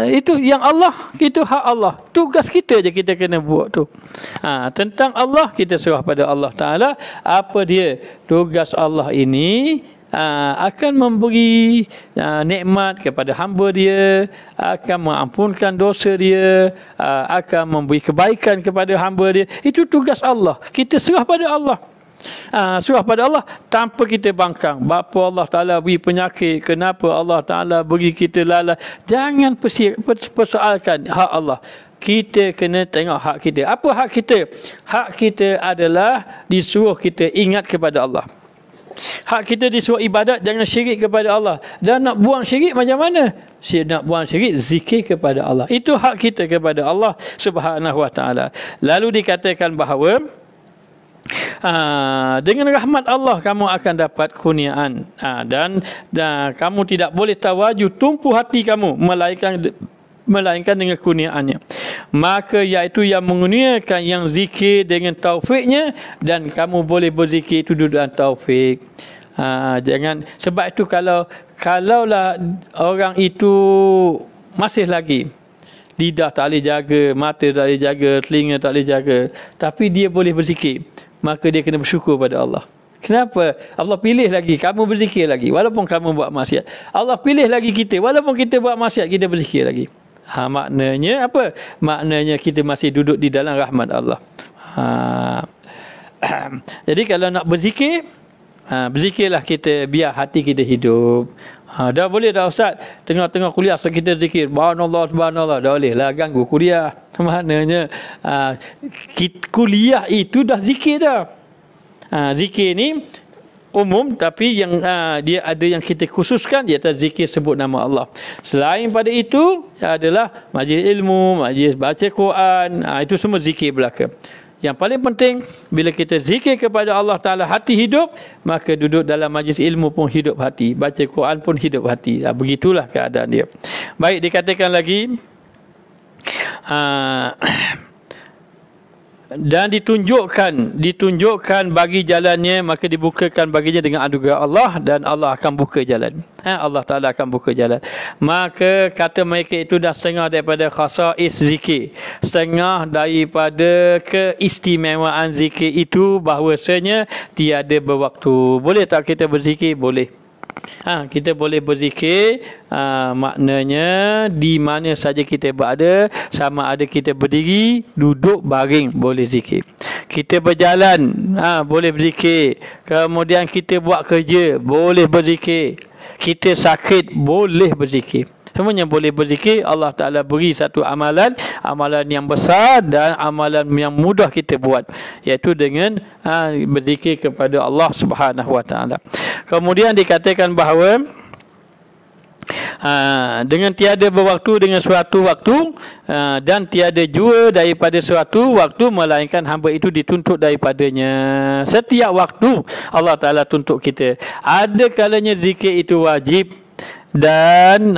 Itu yang Allah, itu hak Allah. Tugas kita je kita kena buat tu. Tentang Allah kita serah pada Allah Ta'ala. Apa dia? Tugas Allah ini akan memberi nikmat kepada hamba dia, akan mengampunkan dosa dia, akan memberi kebaikan kepada hamba dia. Itu tugas Allah. Kita serah pada Allah. Serah pada Allah tanpa kita bangkang. Bapa Allah Ta'ala beri penyakit, kenapa Allah Ta'ala beri kita lalai. Jangan persoalkan hak Allah. Kita kena tengok hak kita. Apa hak kita? Hak kita adalah disuruh kita ingat kepada Allah. Hak kita disuruh ibadat, jangan syirik kepada Allah. Dan nak buang syirik macam mana? Nak buang syirik, zikir kepada Allah. Itu hak kita kepada Allah Subhanahu wa Ta'ala. Lalu dikatakan bahawa dengan rahmat Allah kamu akan dapat kurniaan, dan kamu tidak boleh tawaju tumpu hati kamu melainkan dengan kurniaannya. Maka iaitu yang mengurniakan yang zikir dengan taufiknya, dan kamu boleh berzikir itu dalam taufik. Jangan, sebab itu kalaulah orang itu masih lagi lidah tak boleh jaga, mata tak boleh jaga, telinga tak boleh jaga, tapi dia boleh berzikir, maka dia kena bersyukur pada Allah. Kenapa? Allah pilih lagi kamu berzikir lagi walaupun kamu buat maksiat. Allah pilih lagi kita walaupun kita buat maksiat, kita berzikir lagi. Maknanya apa? Maknanya kita masih duduk di dalam rahmat Allah. Jadi kalau nak berzikir, berzikirlah kita biar hati kita hidup. Dah boleh dah Ustaz, tengah-tengah kuliah kita zikir subhanallah subhanallah, dah boleh lah ganggu kuliah. Maknanya kuliah itu dah zikir dah. Zikir ni umum, tapi yang dia ada yang kita khususkan, iaitu zikir sebut nama Allah. Selain pada itu adalah majlis ilmu, majlis baca Quran, itu semua zikir belaka. Yang paling penting, bila kita zikir kepada Allah Ta'ala, hati hidup, maka duduk dalam majlis ilmu pun hidup hati, baca Quran pun hidup hati. Begitulah keadaan dia. Baik, dikatakan lagi, dan ditunjukkan bagi jalannya, maka dibukakan baginya dengan anugerah Allah, dan Allah akan buka jalan. Allah Ta'ala akan buka jalan. Maka kata mereka itu dah setengah daripada khasais zikir, setengah daripada keistimewaan zikir itu, bahawasanya tiada berwaktu. Boleh tak kita berzikir? Boleh. Kita boleh berzikir, maknanya di mana saja kita berada, sama ada kita berdiri, duduk, baring, boleh zikir. Kita berjalan, boleh berzikir. Kemudian kita buat kerja, boleh berzikir. Kita sakit, boleh berzikir. Semuanya boleh berzikir. Allah Ta'ala beri satu amalan yang besar dan amalan yang mudah kita buat, iaitu dengan berzikir kepada Allah Subhanahu wa Ta'ala. Kemudian dikatakan bahawa dengan tiada berwaktu dengan suatu waktu, dan tiada jua daripada suatu waktu, melainkan hamba itu dituntut daripadanya. Setiap waktu Allah Ta'ala tuntut kita. Ada kalanya zikir itu wajib, dan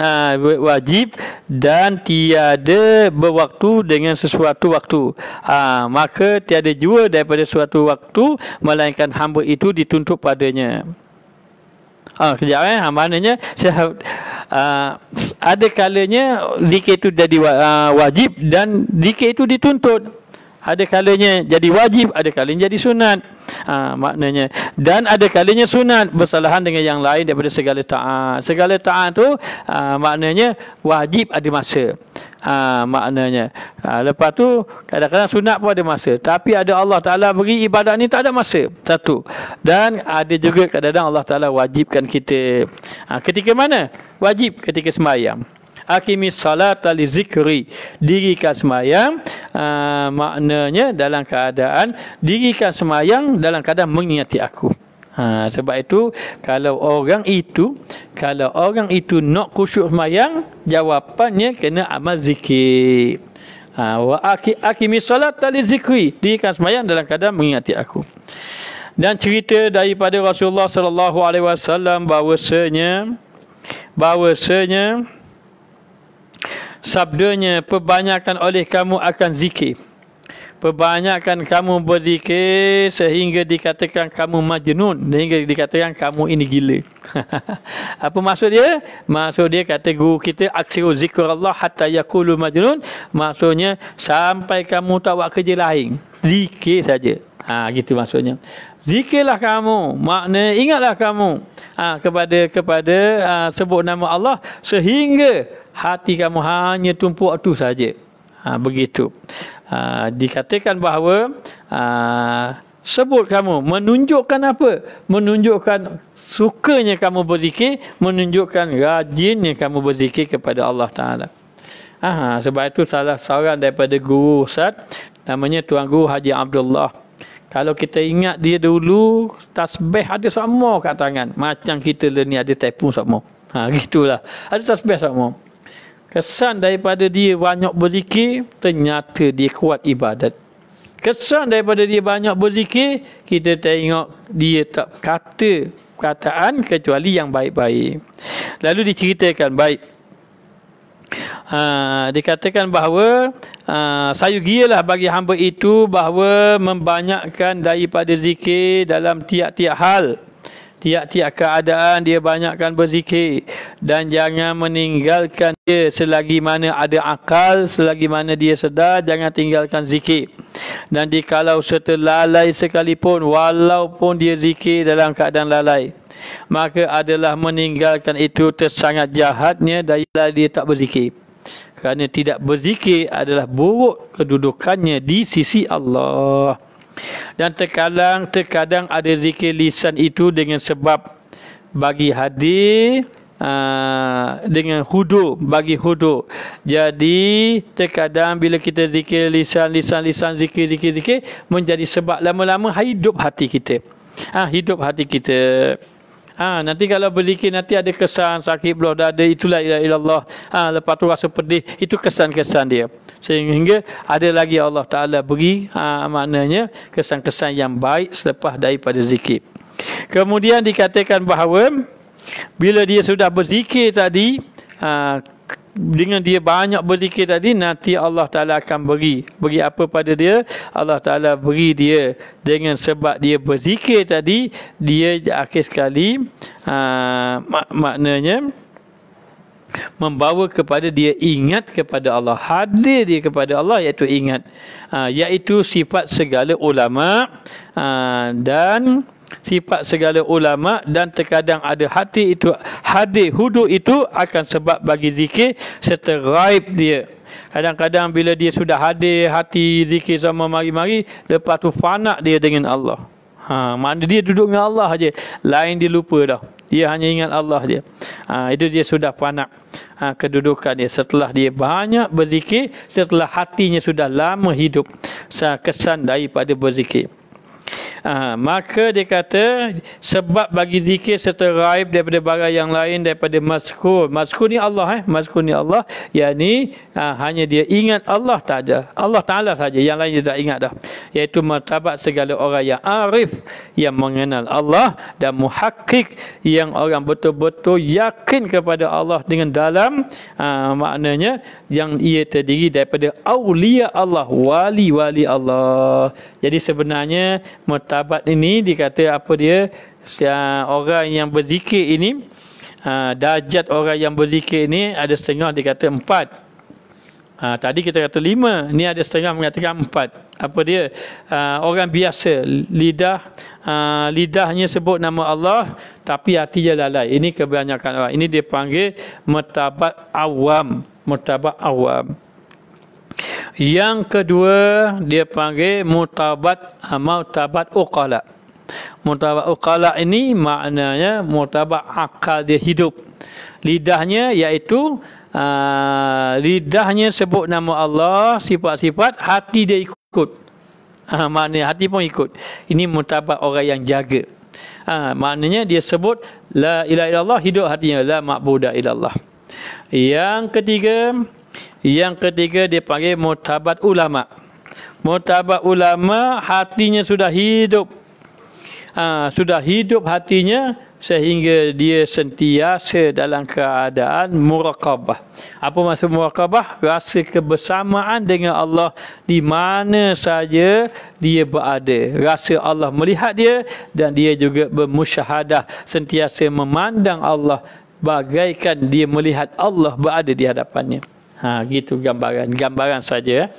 wajib dan tiada berwaktu dengan sesuatu waktu. Maka tiada jua daripada suatu waktu melainkan hamba itu dituntut padanya. Kejap maknanya ada kalanya zikir itu jadi wajib dan zikir itu dituntut. Ada kalanya jadi wajib, ada kalanya jadi sunat. Maknanya, dan ada kalanya sunat bersalahan dengan yang lain daripada segala taat. Segala taat tu maknanya wajib ada masa. Maknanya lepas tu kadang-kadang sunat pun ada masa, tapi ada Allah Ta'ala beri ibadat ni tak ada masa. Satu. Dan ada juga kadang-kadang Allah Ta'ala wajibkan kita. Ketika mana? Wajib ketika sembahyang. Aqimis salata li zikri, dirikan sembahyang, maknanya dalam keadaan dirikan sembahyang dalam keadaan mengingati aku. Sebab itu kalau orang itu nak khusyuk sembahyang, jawapannya kena amal zikir. Wa aqimis salata li zikri, dirikan sembahyang dalam keadaan mengingati aku. Dan cerita daripada Rasulullah sallallahu alaihi wasallam bahwasanya sabdanya, perbanyakkan oleh kamu akan zikir. Perbanyakkan kamu berzikir sehingga dikatakan kamu majnun, sehingga dikatakan kamu ini gila. Apa maksud dia? Maksud dia kata guru kita, aksiru zikrullah hatta yaqulu majnun. Maksudnya sampai kamu tak buat kerja lain, zikir saja. Gitu maksudnya. Zikirlah kamu, maknanya ingatlah kamu kepada sebut nama Allah sehingga hati kamu hanya tumpuk itu saja. Begitu. Dikatakan bahawa sebut kamu menunjukkan apa? Menunjukkan sukanya kamu berzikir, menunjukkan rajinnya kamu berzikir kepada Allah Ta'ala. Sebab itu salah seorang daripada guru Ustaz, namanya Tuan Guru Haji Abdullah. Kalau kita ingat dia dulu, tasbih ada semua kat tangan. Macam kita ni ada tepung semua. Gitulah. Ada tasbih semua. Kesan daripada dia banyak berzikir, ternyata dia kuat ibadat. Kesan daripada dia banyak berzikir, kita tengok dia tak kata perkataan kecuali yang baik-baik. Lalu diceritakan baik. Dikatakan bahawa sayugialah bagi hamba itu bahawa membanyakkan daripada zikir dalam tiap-tiap hal, tiap-tiap keadaan dia banyakkan berzikir, dan jangan meninggalkan dia selagi mana ada akal, selagi mana dia sedar, jangan tinggalkan zikir. Dan dikalau serta lalai sekalipun, walaupun dia zikir dalam keadaan lalai, maka adalah meninggalkan itu tersangat jahatnya daripada dia tak berzikir. Kerana tidak berzikir adalah buruk kedudukannya di sisi Allah. Dan terkadang ada zikir lisan itu dengan sebab bagi hadir, dengan hudur, bagi hudur. Jadi terkadang bila kita zikir lisan, zikir menjadi sebab lama-lama hidup hati kita. Hidup hati kita. Nanti kalau berzikir nanti ada kesan sakit belah dada, itulah la ilaha illallah. Lepas tu rasa pedih, itu kesan-kesan dia. Sehingga ada lagi Allah Ta'ala beri maknanya kesan-kesan yang baik selepas daripada zikir. Kemudian dikatakan bahawa bila dia sudah berzikir tadi, dengan dia banyak berzikir tadi, nanti Allah Ta'ala akan beri apa pada dia? Allah Ta'ala beri dia dengan sebab dia berzikir tadi, dia akhir sekali maknanya membawa kepada dia ingat kepada Allah, hadir dia kepada Allah, iaitu ingat, iaitu sifat segala ulama, dan sifat segala ulama. Dan terkadang ada hati itu hadir, hudur itu akan sebab bagi zikir serta ghaib dia. Kadang-kadang bila dia sudah hadir hati zikir sama mari-mari, lepas tu fana dia dengan Allah. Mana dia duduk dengan Allah aja, lain dia lupa dah. Dia hanya ingat Allah dia. Itu dia sudah fana kedudukan dia setelah dia banyak berzikir, setelah hatinya sudah lama hidup kesan daripada berzikir. Maka dia kata sebab bagi zikir serta raib daripada barang yang lain daripada mazkur. Mazkur ni Allah, mazkur ni Allah, yakni hanya dia ingat Allah, tak ada Allah Ta'ala saja, yang lain dia tak ingat dah. Iaitu martabat segala orang yang arif, yang mengenal Allah, dan muhakkik, yang orang betul-betul yakin kepada Allah dengan dalam. Maknanya yang ia terdiri daripada awliya Allah, wali-wali Allah. Jadi sebenarnya martabat ini dikata apa dia, orang yang berzikir ini, darjat orang yang berzikir ini ada setengah dikata 4. Tadi kita kata 5, ni ada setengah mengatakan 4. Apa dia? Orang biasa, lidahnya sebut nama Allah tapi hati dia lalai. Ini kebanyakan orang. Ini dia panggil martabat awam. Martabat awam. Yang kedua dia panggil martabat uqala. Martabat uqala ini maknanya martabat akal dia hidup. Lidahnya iaitu lidahnya sebut nama Allah, sifat-sifat, hati dia ikut. Maknanya hati pun ikut. Ini martabat orang yang jaga. Maknanya dia sebut la ilaha illallah, hidup hatinya la ma'budu illallah. Yang ketiga dia panggil martabat ulama. Martabat ulama hatinya sudah hidup. Sudah hidup hatinya sehingga dia sentiasa dalam keadaan muraqabah. Apa maksud muraqabah? Rasa kebersamaan dengan Allah di mana saja dia berada. Rasa Allah melihat dia dan dia juga bermusyahadah, sentiasa memandang Allah bagaikan dia melihat Allah berada di hadapannya. Gitu gambaran saja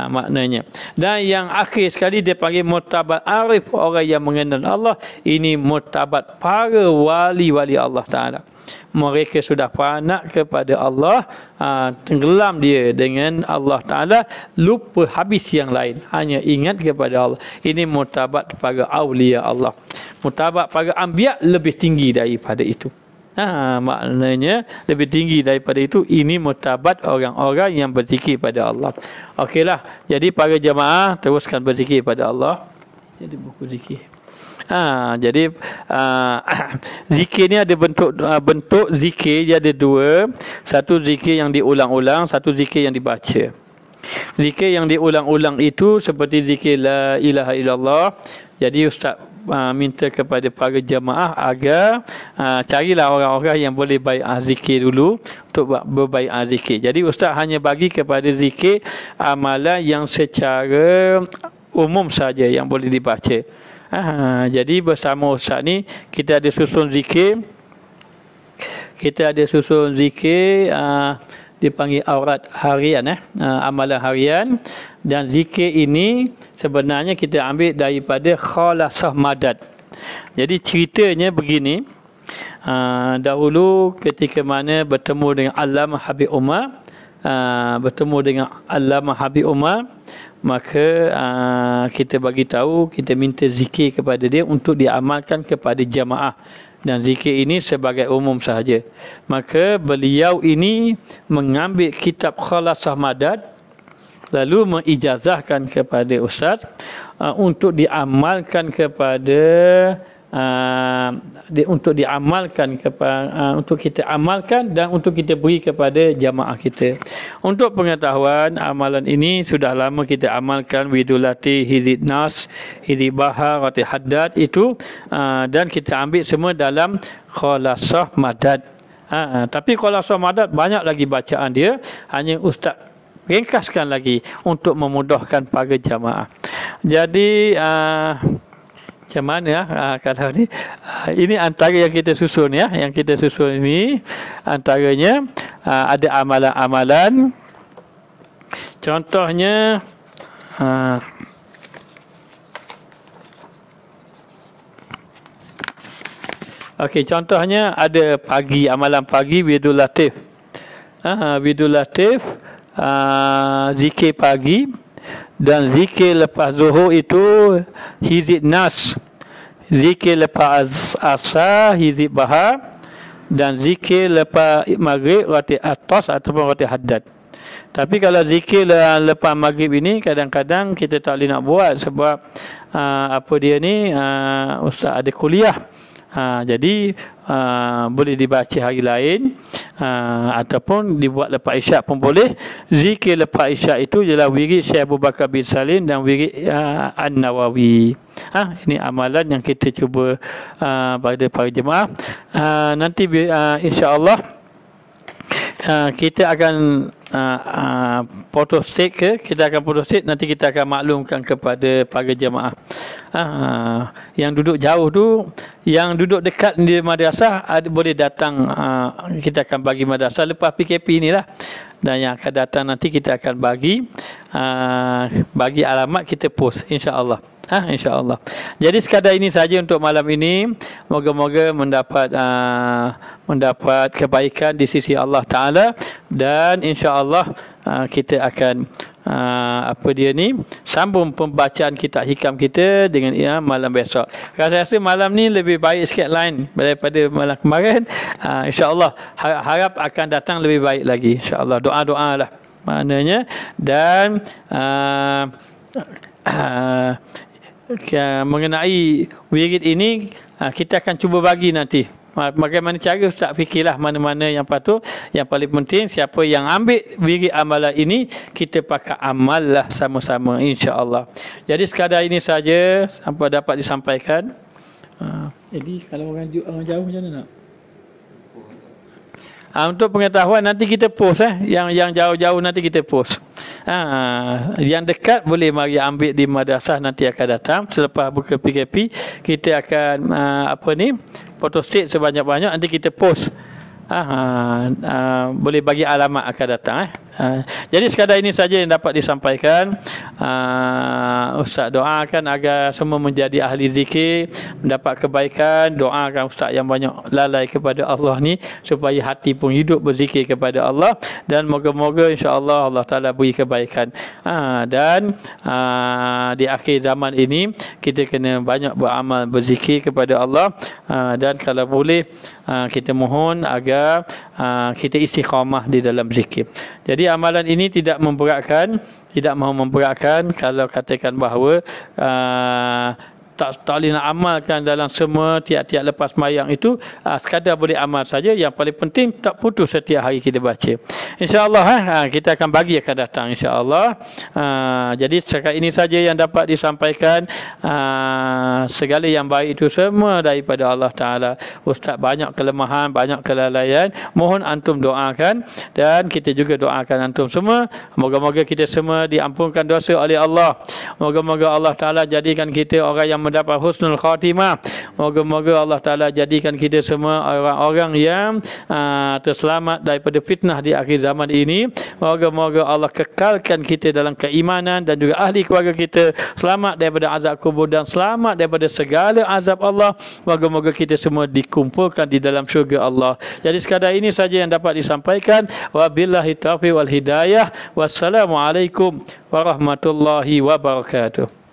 maknanya. Dan yang akhir sekali dia panggil martabat arif, orang yang mengenal Allah. Ini martabat para wali-wali Allah Ta'ala. Mereka sudah fana kepada Allah, tenggelam dia dengan Allah Ta'ala, lupa habis yang lain, hanya ingat kepada Allah. Ini martabat para awliya Allah. Martabat para anbiya lebih tinggi daripada itu. Maknanya lebih tinggi daripada itu. Ini martabat orang-orang yang berzikir pada Allah. Okeylah, jadi para jemaah teruskan berzikir pada Allah. Jadi buku zikir. Jadi zikir ni ada bentuk zikir, dia ada dua. Satu zikir yang diulang-ulang, satu zikir yang dibaca. Zikir yang diulang-ulang itu seperti zikir la ilaha illallah. Jadi ustaz minta kepada para jemaah agar carilah orang-orang yang boleh bai'ah zikir dulu untuk berbai'ah zikir. Jadi ustaz hanya bagi kepada zikir amalan yang secara umum saja yang boleh dibaca. Jadi bersama ustaz ni kita ada susun zikir. Dipanggil aurat harian, amalan harian. Dan zikir ini sebenarnya kita ambil daripada khalasah madad. Jadi ceritanya begini, dahulu ketika mana bertemu dengan Allamah Habib Umar, maka kita bagi tahu, kita minta zikir kepada dia untuk diamalkan kepada jamaah. Dan zikir ini sebagai umum sahaja. Maka beliau ini mengambil kitab khalasah madad, lalu mengijazahkan kepada ustaz untuk diamalkan kepada untuk kita amalkan dan untuk kita beri kepada jamaah kita. Untuk pengetahuan, amalan ini sudah lama kita amalkan, widulati, hizib nas, hizib bahar, rati haddad itu, dan kita ambil semua dalam khalasah madad. Tapi khalasah madad banyak lagi bacaan dia, hanya ustaz ringkaskan lagi untuk memudahkan para jamaah. Jadi macam mana kalau ni, ini antara yang kita susun yang kita susun ini antaranya ada amalan-amalan. Contohnya contohnya ada pagi, amalan pagi Widul Latif. Widul Latif, zikir pagi, dan zikir lepas zuhur itu hizib nas, zikir lepas asar hizib bahar, dan zikir lepas maghrib rati atas ataupun rati haddad. Tapi kalau zikir lepas maghrib ini kadang-kadang kita tak boleh nak buat sebab apa dia ni, ustaz ada kuliah. Jadi boleh dibaca hari lain, ataupun dibuat lepas isyak pun boleh. Zikir lepas isyak itu ialah wirid Syekh Abu Bakar bin Salim dan wirid An-Nawawi. Ini amalan yang kita cuba pada para jemaah. Nanti insya-Allah kita akan photostat kita akan photostat, nanti kita akan maklumkan kepada para jemaah. Yang duduk jauh tu, yang duduk dekat di madrasah boleh datang, kita akan bagi madrasah lepas PKP inilah. Dan yang akan datang nanti kita akan bagi alamat, kita post insya-Allah. InsyaAllah. Jadi sekadar ini saja untuk malam ini. Moga-moga mendapat kebaikan di sisi Allah Ta'ala. Dan insyaAllah kita akan sambung pembacaan kitab hikam kita dengan malam besok. Rasa malam ni lebih baik sikit lain daripada malam kemarin. InsyaAllah harap akan datang lebih baik lagi. InsyaAllah doa-doa lah maknanya. Dan mengenai wirid ini kita akan cuba bagi nanti bagaimana cara. Ustaz fikirlah mana-mana yang patut. Yang paling penting siapa yang ambil wirid amalan ini, kita pakai amal lah sama-sama insya-Allah. Jadi sekadar ini saja sampai dapat disampaikan. Jadi kalau orang jauh macam mana nak? Untuk pengetahuan nanti kita post yang jauh-jauh nanti kita post. Yang dekat boleh mari ambil di madrasah, nanti akan datang selepas buka PKP. Kita akan photostat sebanyak-banyak, nanti kita post. Boleh bagi alamat akan datang. Jadi sekadar ini saja yang dapat disampaikan. Ustaz doakan agar semua menjadi ahli zikir, mendapat kebaikan. Doakan Ustaz yang banyak lalai kepada Allah ni, supaya hati pun hidup berzikir kepada Allah. Dan moga-moga insya-Allah Allah Ta'ala beri kebaikan. Dan di akhir zaman ini kita kena banyak beramal berzikir kepada Allah. Dan kalau boleh kita mohon agar kita istiqamah di dalam zikir. Jadi amalan ini tidak mahu memberatkan. Kalau katakan bahawa tak boleh nak amalkan dalam semua tiap-tiap lepas sembahyang itu, sekadar boleh amal saja. Yang paling penting tak putus setiap hari kita baca. InsyaAllah kita akan bagi akan datang insyaAllah. Jadi setakat ini saja yang dapat disampaikan. Segala yang baik itu semua daripada Allah Ta'ala. Ustaz banyak kelemahan, banyak kelalaian, mohon antum doakan. Dan kita juga doakan antum semua. Moga-moga kita semua diampunkan dosa oleh Allah. Moga-moga Allah Ta'ala jadikan kita orang yang mendapat husnul khatimah. Moga-moga Allah Ta'ala jadikan kita semua orang-orang yang terselamat daripada fitnah di akhir zaman ini. Moga-moga Allah kekalkan kita dalam keimanan, dan juga ahli keluarga kita selamat daripada azab kubur dan selamat daripada segala azab Allah. Moga-moga kita semua dikumpulkan di dalam syurga Allah. Jadi sekadar ini saja yang dapat disampaikan. Wabillahi taufiq wal hidayah. Wassalamualaikum warahmatullahi wabarakatuh.